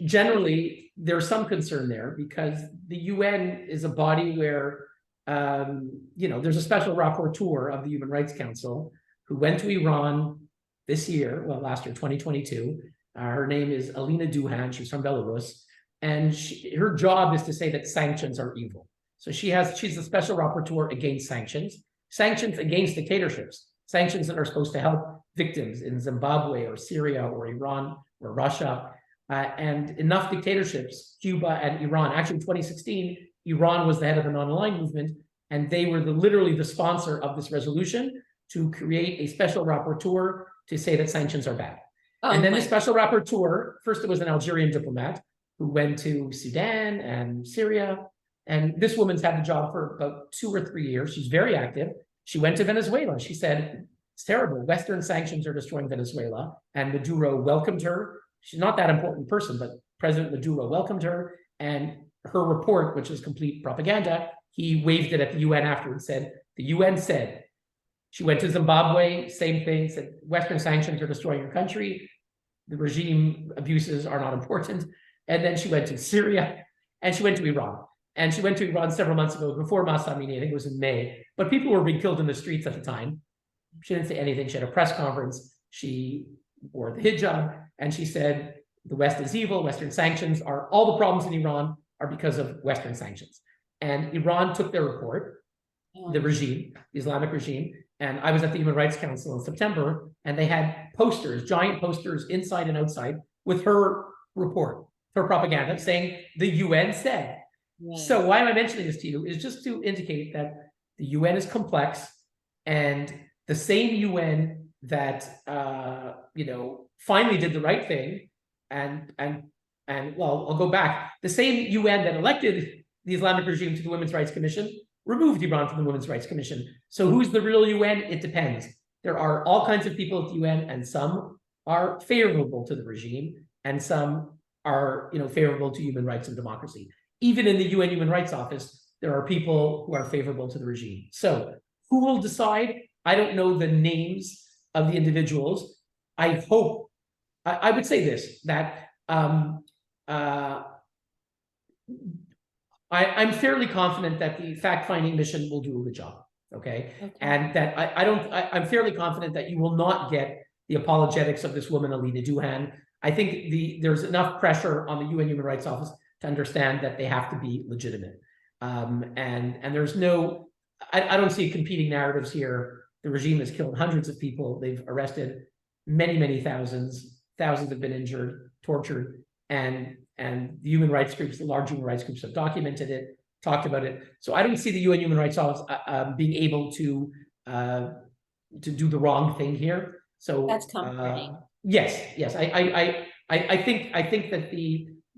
generally there's some concern there because the UN is a body where there's a special rapporteur of the Human Rights Council who went to Iran last year, 2022. Her name is Alina Duhan. She's from Belarus. And her job is to say that sanctions are evil. So she's a special rapporteur against sanctions against dictatorships, sanctions that are supposed to help victims in Zimbabwe or Syria or Iran or Russia. And enough dictatorships, Cuba and Iran. Actually, in 2016, Iran was the head of the non-aligned movement, and they were literally the sponsor of this resolution to create a special rapporteur to say that sanctions are bad. And then the special rapporteur, first it was an Algerian diplomat who went to Sudan and Syria. And this woman's had the job for about 2 or 3 years. She's very active. She went to Venezuela. She said, it's terrible. Western sanctions are destroying Venezuela. And Maduro welcomed her. She's not that important person, but President Maduro welcomed her. And her report, which is complete propaganda, he waved it at the UN afterwards, said, the UN said, she went to Zimbabwe, same thing, said Western sanctions are destroying your country. The regime abuses are not important. And then she went to Syria and she went to Iran. And she went to Iran several months ago before Mahsa Amini, I think it was in May. But people were being killed in the streets at the time. She didn't say anything. She had a press conference. She wore the hijab and she said, the West is evil. Western sanctions are, all the problems in Iran are because of Western sanctions. And Iran took their report, the regime, the Islamic regime. And I was at the Human Rights Council in September, and they had posters, giant posters inside and outside with her report, her propaganda saying the UN said. Right. So why am I mentioning this to you is just to indicate that the UN is complex, and the same UN that finally did the right thing, and I'll go back. The same UN that elected the Islamic regime to the Women's Rights Commission removed Iran from the Women's Rights Commission. So who's the real UN? It depends. There are all kinds of people at the UN, and some are favorable to the regime, and some are favorable to human rights and democracy. Even in the UN Human Rights Office, there are people who are favorable to the regime. So who will decide? I don't know the names of the individuals. I hope, I would say this, that I'm fairly confident that the fact-finding mission will do a good job, okay? And that I'm fairly confident that you will not get the apologetics of this woman, Alina Duhan. I think there's enough pressure on the UN Human Rights Office to understand that they have to be legitimate. And there's no, I don't see competing narratives here. The regime has killed hundreds of people. They've arrested many thousands. Thousands have been injured, tortured, and the human rights groups, the large human rights groups have documented it, talked about it. So I don't see the UN Human Rights Office being able to do the wrong thing here. So that's comforting. Yes. I think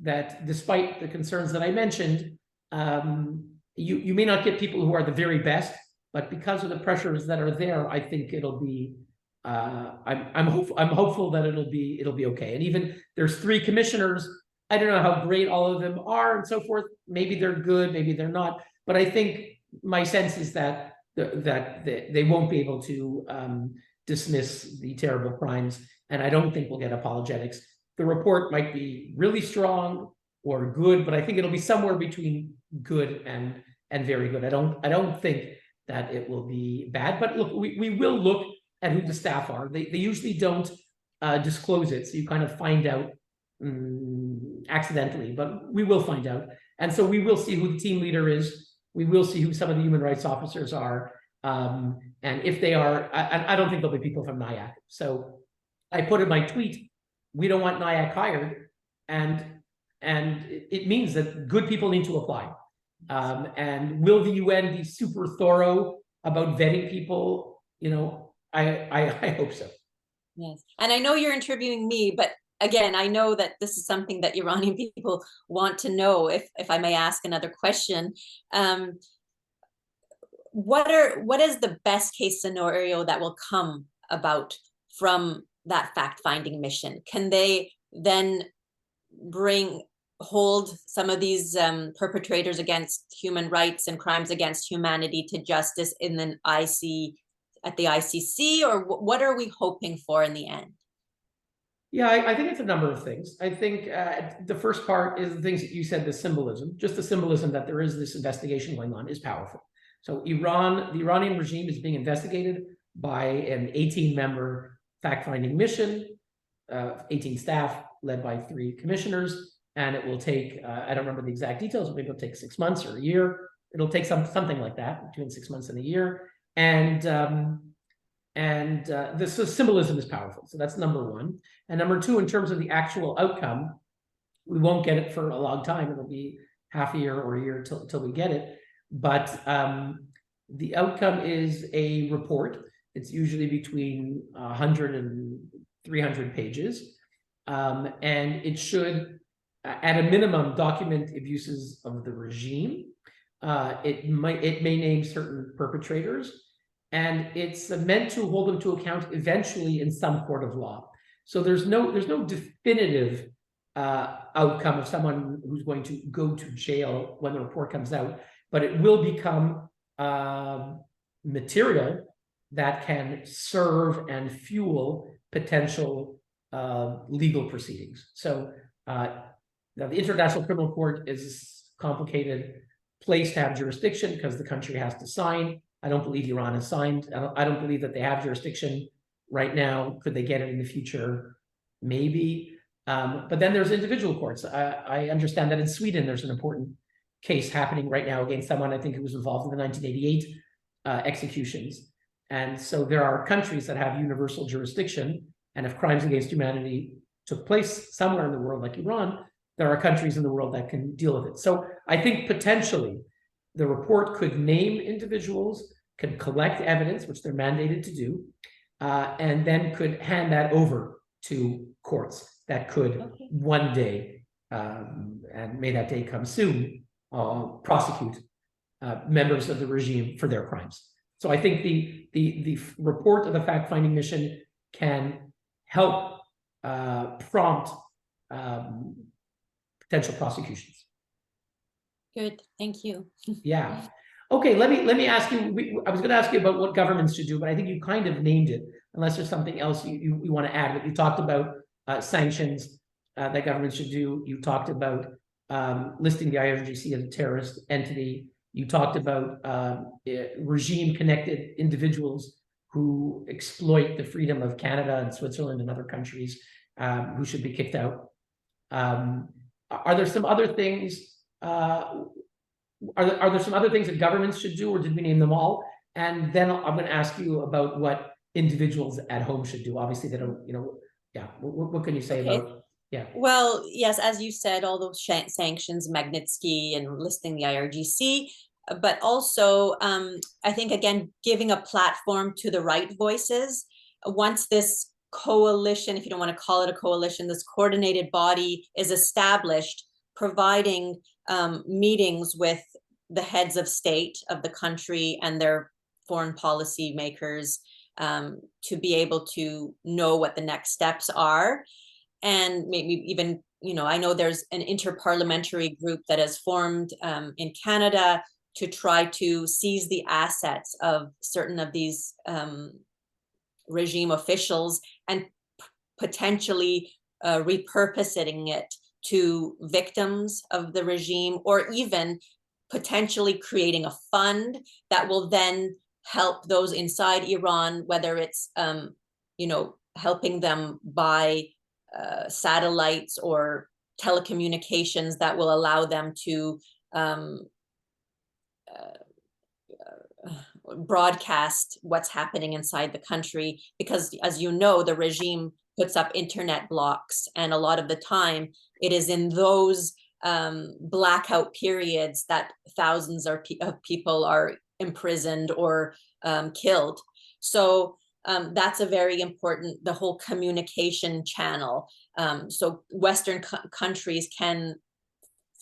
that despite the concerns that I mentioned, you may not get people who are the very best, but because of the pressures that are there, I think it'll be. I'm hopeful that it'll be okay. And even there's 3 commissioners. I don't know how great all of them are and so forth. Maybe they're good, maybe they're not. But I think my sense is that they won't be able to dismiss the terrible crimes, and I don't think we'll get apologetics. The report might be really strong or good, but I think it'll be somewhere between good and very good. I don't think that it will be bad. But look, we will look at who the staff are. They usually don't disclose it, so you kind of find out accidentally, but we will find out. And so we will see who the team leader is. We will see who some of the human rights officers are. And if they are, I don't think there'll be people from NIAC. So I put in my tweet, we don't want NIAC hired. And it means that good people need to apply. And will the UN be super thorough about vetting people? You know, I hope so. Yes. And I know you're interviewing me, but again, I know that this is something that Iranian people want to know. If I may ask another question, what is the best case scenario that will come about from that fact-finding mission? Can they then hold some of these perpetrators against human rights and crimes against humanity to justice in the at the ICC, or what are we hoping for in the end? Yeah, I think it's a number of things. I think the first part is the things that you said, the symbolism. Just the symbolism that there is this investigation going on is powerful. So the Iranian regime is being investigated by an 18-member fact-finding mission, 18 staff led by 3 commissioners, and it will take, I don't remember the exact details, maybe it'll take 6 months or a year. It'll take something like that, between 6 months and a year. And the symbolism is powerful. So that's number 1. And number 2, in terms of the actual outcome, we won't get it for a long time. It'll be half a year or a year till we get it. But the outcome is a report. It's usually between 100 and 300 pages. And it should, at a minimum, document abuses of the regime. It may name certain perpetrators. And it's meant to hold them to account eventually in some court of law. So there's no definitive outcome of someone who's going to go to jail when the report comes out, but it will become material that can serve and fuel potential legal proceedings. So now the International Criminal Court is a complicated place to have jurisdiction because the country has to sign. I don't believe Iran has signed. I don't believe that they have jurisdiction right now. Could they get it in the future? Maybe. But then there's individual courts. I understand that in Sweden, there's an important case happening right now against someone, I think, who was involved in the 1988 executions. And so there are countries that have universal jurisdiction. And if crimes against humanity took place somewhere in the world, like Iran, there are countries in the world that can deal with it. So I think potentially the report could name individuals, could collect evidence, which they're mandated to do, and then could hand that over to courts that could one day, and may that day come soon, prosecute members of the regime for their crimes. So I think the report of the fact-finding mission can help prompt potential prosecutions. Good, thank you. Yeah. Okay, let me ask you, I was going to ask you about what governments should do, but I think you kind of named it, unless there's something else you want to add. But you talked about sanctions that governments should do. You talked about listing the IRGC as a terrorist entity. You talked about regime-connected individuals who exploit the freedom of Canada and Switzerland and other countries who should be kicked out. Are there some other things? Are there some other things that governments should do, or did we name them all? And then I'm going to ask you about what individuals at home should do. Obviously, they don't, yeah. What can you say about? Yeah. Well, yes, as you said, all those sanctions, Magnitsky, and listing the IRGC, but also I think, again, giving a platform to the right voices. Once this coalition, if you don't want to call it a coalition, this coordinated body is established, providing meetings with the heads of state of the country and their foreign policy makers to be able to know what the next steps are. And maybe even, I know there's an interparliamentary group that has formed in Canada to try to seize the assets of certain of these regime officials and potentially repurposing it to victims of the regime, or even potentially creating a fund that will then help those inside Iran, whether it's helping them buy satellites or telecommunications that will allow them to broadcast what's happening inside the country. Because, as you know, the regime puts up internet blocks, and a lot of the time it is in those blackout periods that thousands of people are imprisoned or killed. So that's a very important, the whole communication channel. So Western countries can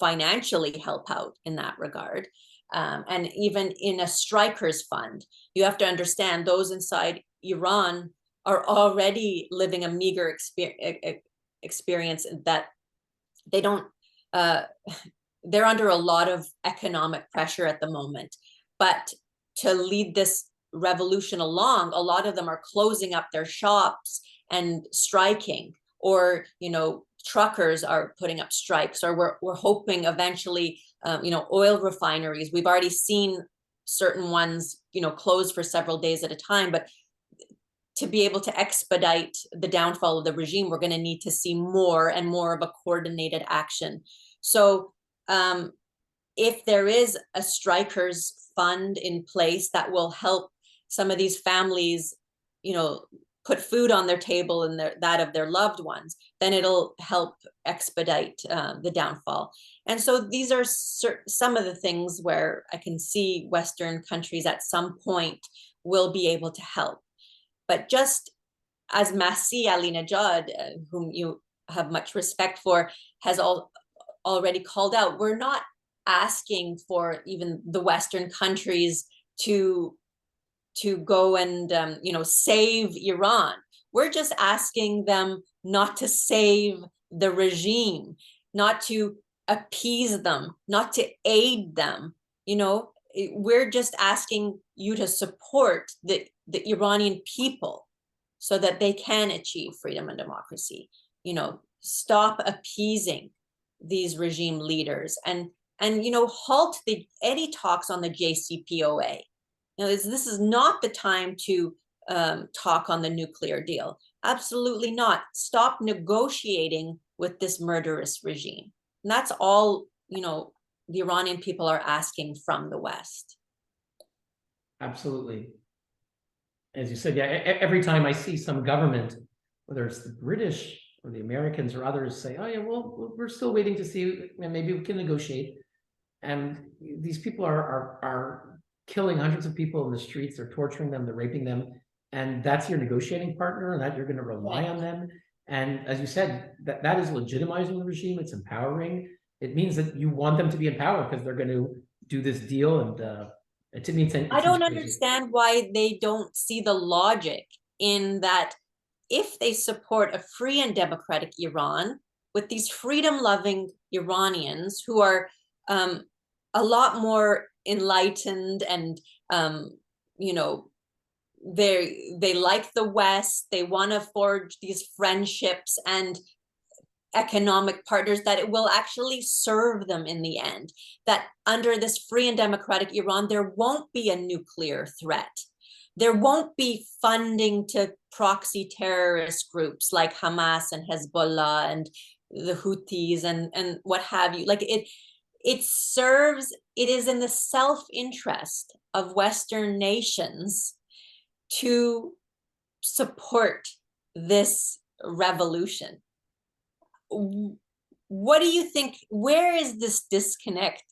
financially help out in that regard. And even in a strikers fund, you have to understand those inside Iran are already living a meager experience that they don't, they're under a lot of economic pressure at the moment. But to lead this revolution along, a lot of them are closing up their shops and striking, or truckers are putting up strikes, or we're hoping eventually oil refineries, we've already seen certain ones close for several days at a time, but to be able to expedite the downfall of the regime, we're going to need to see more and more of a coordinated action. So if there is a strikers fund in place that will help some of these families, put food on their table and that of their loved ones, then it'll help expedite the downfall. And so these are some of the things where I can see Western countries at some point will be able to help. But just as Masih Alinejad, whom you have much respect for, has already called out, we're not asking for even the Western countries to go and save Iran. We're just asking them not to save the regime, not to appease them, not to aid them. We're just asking you to support the Iranian people so that they can achieve freedom and democracy. Stop appeasing these regime leaders and halt any talks on the JCPOA. This is not the time to talk on the nuclear deal. Absolutely not. Stop negotiating with this murderous regime. And that's all, the Iranian people are asking from the West. Absolutely. As you said, yeah, every time I see some government, whether it's the British or the Americans or others, say, oh yeah, well, we're still waiting to see, maybe we can negotiate. And these people are killing hundreds of people in the streets, they're torturing them, they're raping them, and that's your negotiating partner, and that you're going to rely on them. And as you said, that is legitimizing the regime, it's empowering. It means that you want them to be in power because they're going to do this deal. And to me, I don't understand why they don't see the logic in that. If they support a free and democratic Iran with these freedom-loving Iranians who are a lot more enlightened and they like the West, they want to forge these friendships and economic partners, that it will actually serve them in the end, that under this free and democratic Iran there won't be a nuclear threat, there won't be funding to proxy terrorist groups like Hamas and Hezbollah and the Houthis and what have you. Like it is in the self-interest of Western nations to support this revolution. What do you think? Where is this disconnect?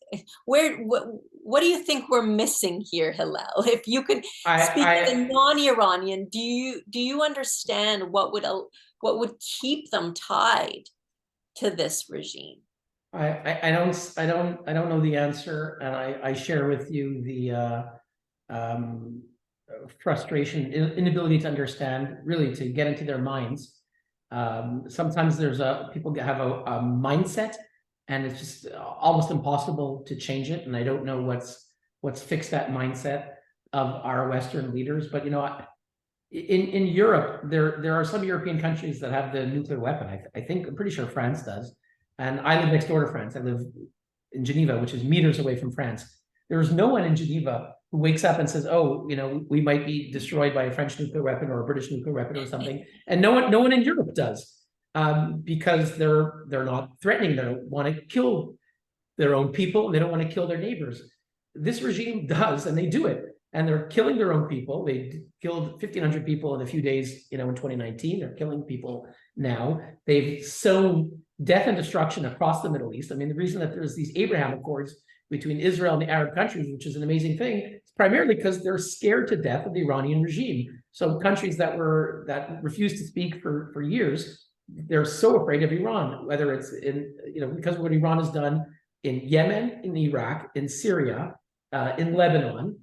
What do you think we're missing here, Hillel? If you could speak as a non-Iranian, do you understand what would keep them tied to this regime? I don't know the answer, and I share with you the um, frustration, inability to understand, really to get into their minds. Sometimes people have a mindset, and it's just almost impossible to change it. And I don't know what's fixed that mindset of our Western leaders. But in Europe, there are some European countries that have the nuclear weapon. I'm pretty sure France does. And I live next door to France. I live in Geneva, which is meters away from France. There is no one in Geneva who wakes up and says, "Oh, we might be destroyed by a French nuclear weapon or a British nuclear weapon or something." And no one in Europe does, because they're not threatening. They don't want to kill their own people. They don't want to kill their neighbors. This regime does, and they do it. And they're killing their own people. They killed 1,500 people in a few days, in 2019. They're killing people now. They've sown death and destruction across the Middle East. I mean, the reason that there's these Abraham Accords between Israel and the Arab countries, which is an amazing thing, is primarily because they're scared to death of the Iranian regime. So countries that refused to speak for years, they're so afraid of Iran, whether it's because of what Iran has done in Yemen, in Iraq, in Syria, in Lebanon,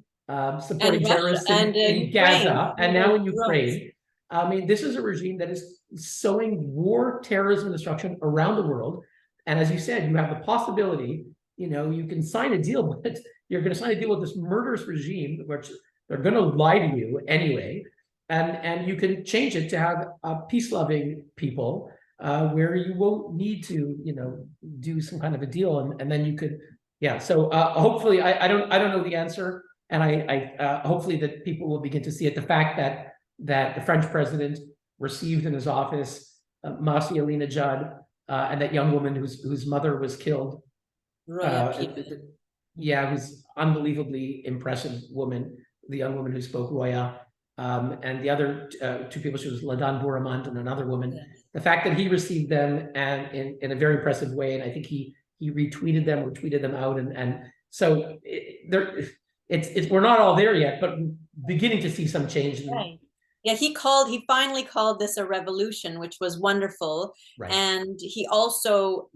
supporting terrorists in Gaza, and now in Ukraine. I mean, this is a regime that is sowing war, terrorism, and destruction around the world. And as you said, you have the possibility, you can sign a deal, but you're going to sign a deal with this murderous regime, which they're going to lie to you anyway. And you can change it to have peace-loving people, where you won't need to, do some kind of a deal, and then you could, yeah. So hopefully, I don't know the answer. And I hopefully that people will begin to see it. The fact that the French president received in his office Masih Alinejad, and that young woman whose mother was killed. Yeah, who's unbelievably impressive woman, the young woman who spoke Roya, and the other two people, she was Ladan Buramant and another woman. Yes. The fact that he received them and in a very impressive way, and I think he retweeted them or tweeted them out, and so we're not all there yet, but beginning to see some change. Right. Yeah, he finally called this a revolution, which was wonderful. Right. And he also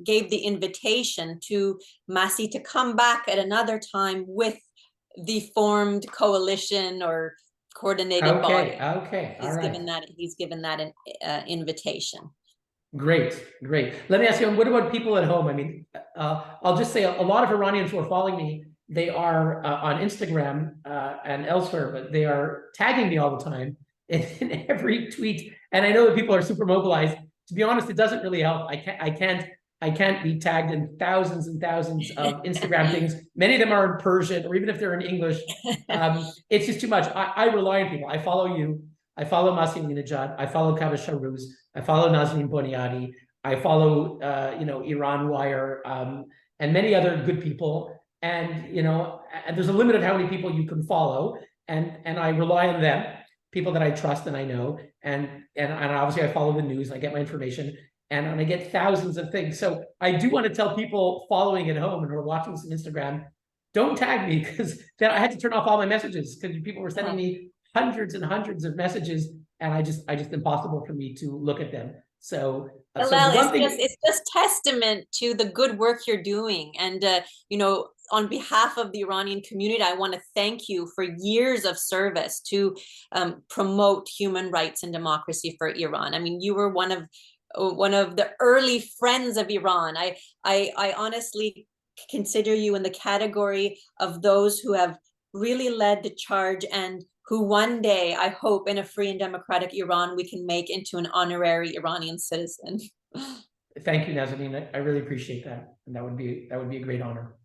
gave the invitation to Masih to come back at another time with the formed coalition or coordinated body. Okay. He's given that an invitation. Great. Let me ask you, what about people at home? I mean, I'll just say a lot of Iranians who are following me, they are on Instagram and elsewhere, but they are tagging me all the time in every tweet. And I know that people are super mobilized. To be honest, it doesn't really help. I can't be tagged in thousands and thousands of Instagram things. Many of them are in Persian, or even if they're in English, it's just too much. I rely on people. I follow you. I follow Masih Alinejad. I follow Kaba Shahruz. I follow Nazanin Boniadi. I follow Iran Wire, and many other good people. And and there's a limit of how many people you can follow, and I rely on them, people that I trust and I know, and obviously I follow the news. I get my information, and I get thousands of things. So I do want to tell people following at home and who are watching this on Instagram, don't tag me, because then I had to turn off all my messages because people were sending me hundreds and hundreds of messages, and I just impossible for me to look at them. So, it's just testament to the good work you're doing, and on behalf of the Iranian community, I want to thank you for years of service to promote human rights and democracy for Iran. I mean, you were one of the early friends of Iran. I honestly consider you in the category of those who have really led the charge, and who one day, I hope, in a free and democratic Iran, we can make into an honorary Iranian citizen. Thank you, Nazanin. I really appreciate that, and that would be a great honor.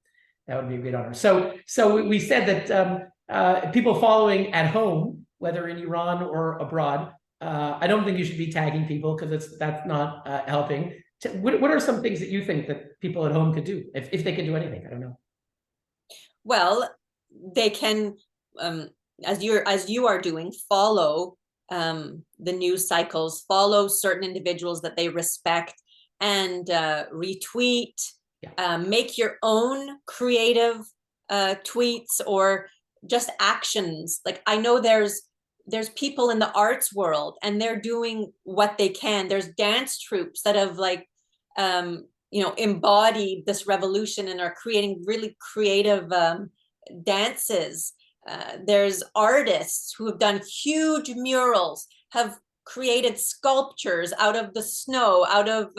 That would be a great honor. So we said that people following at home, whether in Iran or abroad, I don't think you should be tagging people, because that's not helping. What are some things that you think that people at home could do, if they could do anything? I don't know. Well, they can, as you are doing, follow the news cycles, follow certain individuals that they respect, and retweet. Yeah. Make your own creative tweets or just actions. Like, I know there's people in the arts world, and they're doing what they can. There's dance troupes that have embody this revolution and are creating really creative dances. There's artists who have done huge murals, have created sculptures out of the snow, out of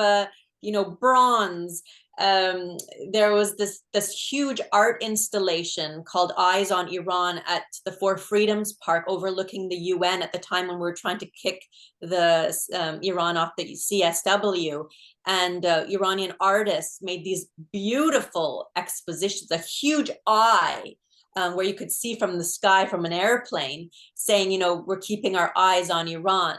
bronze. There was this huge art installation called Eyes on Iran at the Four Freedoms Park overlooking the UN at the time when we were trying to kick the Iran off the CSW. And Iranian artists made these beautiful expositions, a huge eye where you could see from the sky from an airplane saying, we're keeping our eyes on Iran.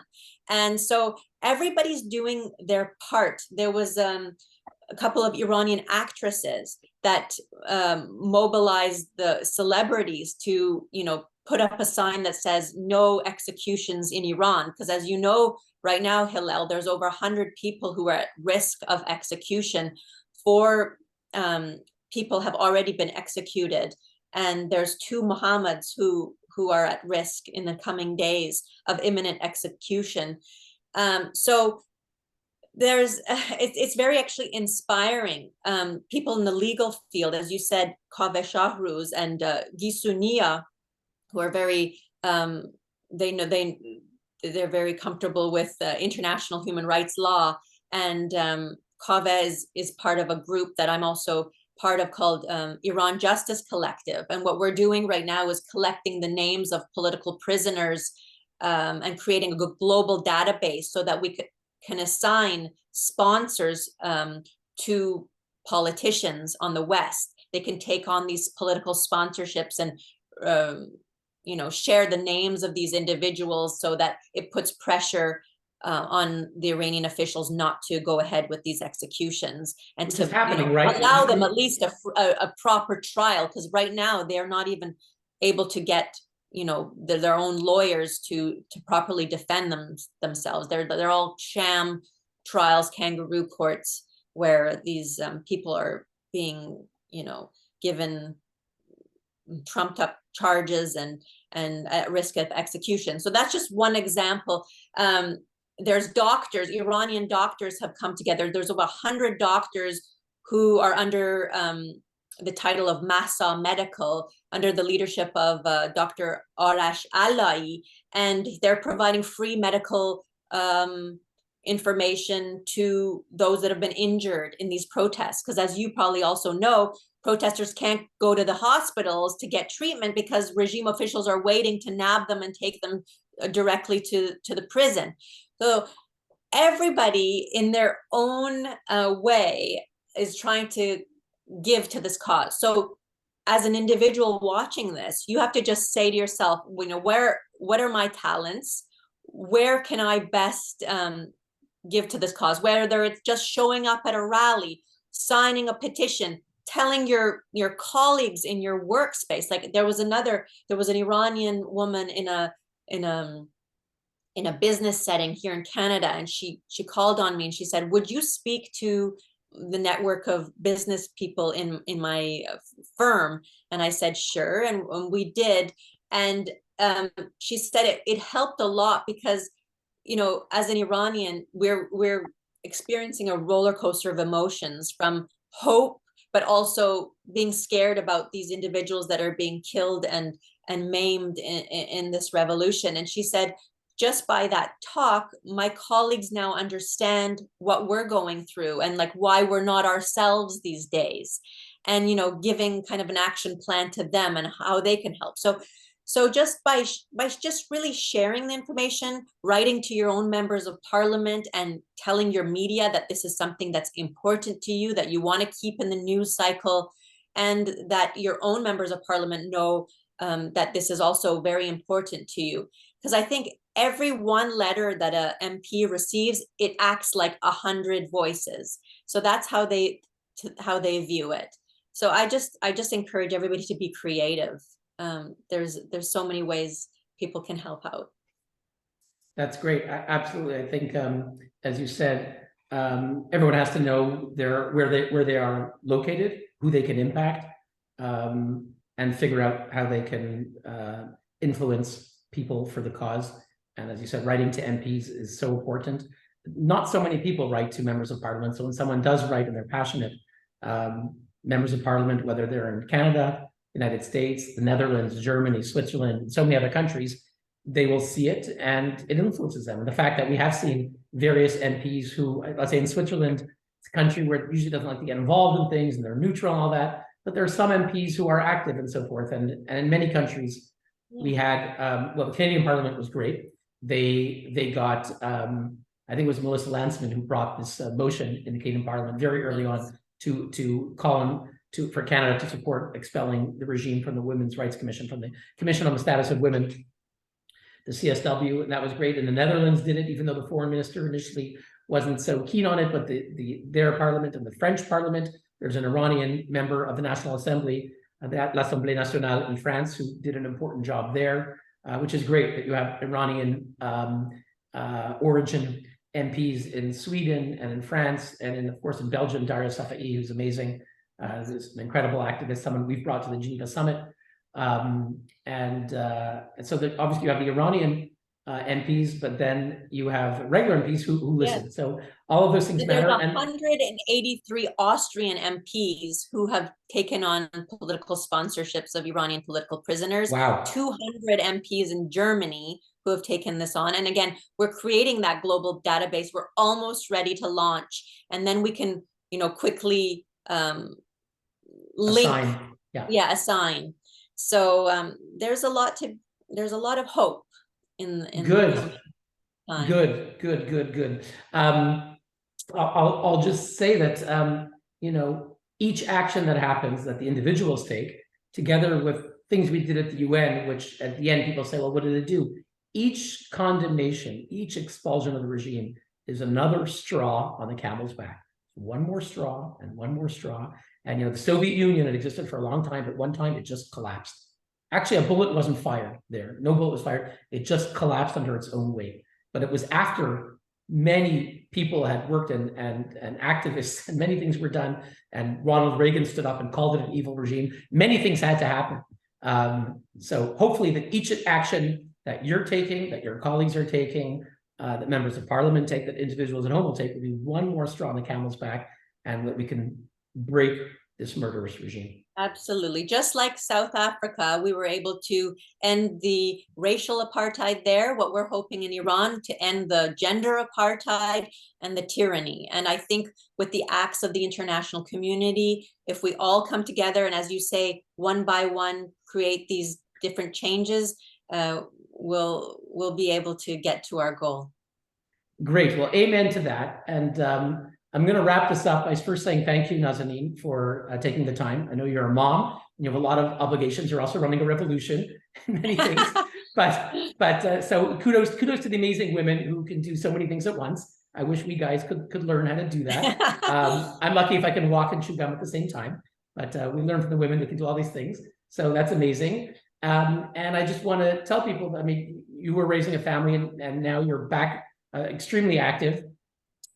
And so everybody's doing their part. There was a couple of Iranian actresses that mobilized the celebrities to, put up a sign that says no executions in Iran. Because as you know, right now, Hillel, there's over 100 people who are at risk of execution. 4 people have already been executed. And there's 2 Muhammads who are at risk in the coming days of imminent execution. So it's very actually inspiring. People in the legal field, as you said, Kaveh Shahruz and Gisunia, who are very, they're very comfortable with international human rights law. And Kaveh is part of a group that I'm also part of called Iran Justice Collective. And what we're doing right now is collecting the names of political prisoners and creating a global database so that we can assign sponsors to politicians on the West. They can take on these political sponsorships and share the names of these individuals so that it puts pressure on the Iranian officials not to go ahead with these executions and Which to is happening, right? allow them at least a proper trial, because right now they're not even able to get their own lawyers to properly defend themselves. They're all sham trials, kangaroo courts, where these people are being given trumped up charges and at risk of execution. So that's just one example. There's doctors, Iranian doctors have come together. There's over 100 doctors who are under the title of Massa Medical, under the leadership of Dr. Arash Alai, and they're providing free medical information to those that have been injured in these protests. Because as you probably also know, protesters can't go to the hospitals to get treatment because regime officials are waiting to nab them and take them directly to the prison. So everybody in their own way is trying to give to this cause. So as an individual watching this, you have to just say to yourself, what are my talents? Where can I best give to this cause? Whether it's just showing up at a rally, signing a petition, telling your colleagues in your workspace. Like there was an Iranian woman in a business setting here in Canada, and she called on me and she said, would you speak to the network of business people in my firm? And I said, sure. And we did. And she said it helped a lot because, as an Iranian, we're experiencing a roller coaster of emotions, from hope, but also being scared about these individuals that are being killed and maimed in this revolution. And she said, just by that talk, my colleagues now understand what we're going through and like why we're not ourselves these days, and giving kind of an action plan to them and how they can help. So just by just really sharing the information, writing to your own members of parliament and telling your media that this is something that's important to you, that you want to keep in the news cycle, and that your own members of parliament know that this is also very important to you. Because I think every one letter that a MP receives, it acts like 100 voices. So that's how they view it. So I just encourage everybody to be creative. There's so many ways people can help out. That's great. Absolutely. I think, as you said, everyone has to know where they are located, who they can impact, and figure out how they can influence people for the cause. And as you said, writing to MPs is so important. not so many people write to members of parliament. So when someone does write and they're passionate, members of parliament, whether they're in Canada, United States, the Netherlands, Germany, Switzerland, and so many other countries, they will see it and it influences them. And the fact that we have seen various MPs who, let's say in Switzerland, it's a country where it usually doesn't like to get involved in things and they're neutral and all that, but there are some MPs who are active and so forth. And in many countries, we had, well, the Canadian Parliament was great. They got, I think it was Melissa Lansman who brought this motion in the Canadian Parliament very early on to call on for Canada to support expelling the regime from the Women's Rights Commission, from the Commission on the Status of Women, the CSW, and that was great. And the Netherlands did it, even though the foreign minister initially wasn't so keen on it, but their parliament and the French parliament, there's an Iranian member of the National Assembly, l'Assemblée Nationale in France, who did an important job there, which is great that you have Iranian origin MPs in Sweden and in France, and of course in Belgium, Daria Safai, who's amazing, who's an incredible activist, someone we've brought to the Geneva Summit. And so that obviously you have the Iranian MPs, but then you have regular MPs who listen. Yeah. So all of those things matter. There's 183 Austrian MPs who have taken on political sponsorships of Iranian political prisoners. Wow. 200 MPs in Germany who have taken this on. And again, we're creating that global database. We're almost ready to launch. And then we can, you know, quickly link. Assign. Assign. So there's a lot of hope in good. I'll just say that you know, each action that happens that the individuals take, together with things we did at the UN, which at the end people say, well, what did it do? Each condemnation, each expulsion of the regime is another straw on the camel's back. One more straw and one more straw. And you know, the Soviet Union had existed for a long time, but one time it just collapsed. Actually, a bullet wasn't fired there. No bullet was fired. It just collapsed under its own weight. But it was after many people had worked and activists and many things were done. And Ronald Reagan stood up and called it an evil regime. Many things had to happen. So hopefully that each action that you're taking, that your colleagues are taking, that members of parliament take, that individuals at home will take, will be one more straw on the camel's back, and that we can break this murderous regime. Absolutely. Just like South Africa, we were able to end the racial apartheid there. What we're hoping in Iran, to end the gender apartheid and the tyranny. And I think with the acts of the international community, if we all come together and, as you say, one by one, create these different changes, we'll be able to get to our goal. Great. Well, amen to that. And I'm going to wrap this up by first saying thank you, Nazanin, for taking the time. I know you're a mom and you have a lot of obligations. You're also running a revolution and many things. but so kudos to the amazing women who can do so many things at once. I wish we guys could learn how to do that. I'm lucky if I can walk and chew gum at the same time. But we learn from the women that can do all these things. So that's amazing. And I just want to tell people, I mean, you were raising a family and now you're back extremely active,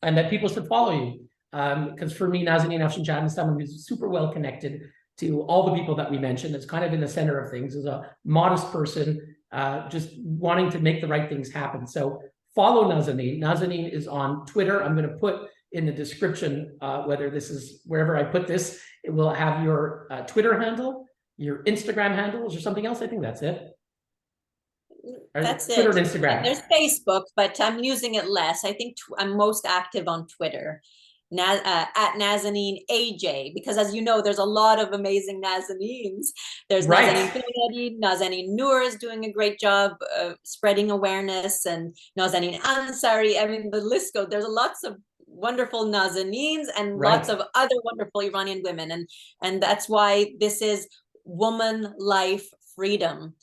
and that people should follow you. Because for me, Nazanin Afshin-Jam is someone who's super well connected to all the people that we mentioned. It's kind of in the center of things, is a modest person, just wanting to make the right things happen. So follow Nazanin. Nazanin is on Twitter. I'm going to put in the description, whether this is wherever I put this, it will have your Twitter handle, your Instagram handles, or something else. I think that's it. That's Twitter it. And Instagram. There's Facebook, but I'm using it less. I think I'm most active on Twitter, at Nazanin AJ, because as you know, there's a lot of amazing Nazanines. There's Nazanin Neuer is doing a great job spreading awareness, and Nazanin Ansari. I mean, the list goes. There's lots of wonderful Nazanines and lots of other wonderful Iranian women, and that's why this is Woman Life Freedom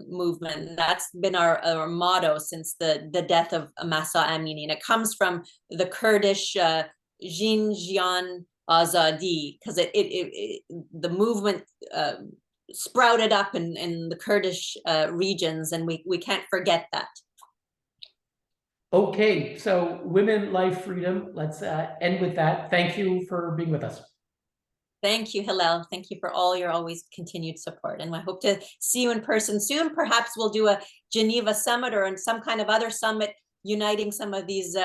movement. That's been our motto since the death of Mahsa Amini, and it comes from the Kurdish Jinjian Azadi, because the movement sprouted up in the Kurdish regions, and we can't forget that. Okay, so Women, Life, Freedom. Let's end with that. Thank you for being with us. Thank you, Hillel. Thank you for all your always continued support. And I hope to see you in person soon. Perhaps we'll do a Geneva summit or in some kind of other summit uniting some of these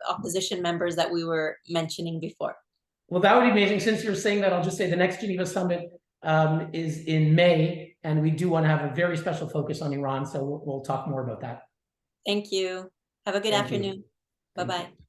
opposition members that we were mentioning before. Well, that would be amazing. Since you're saying that, I'll just say the next Geneva summit is in May, and we do want to have a very special focus on Iran. So we'll talk more about that. Thank you. Have a good afternoon. Bye-bye.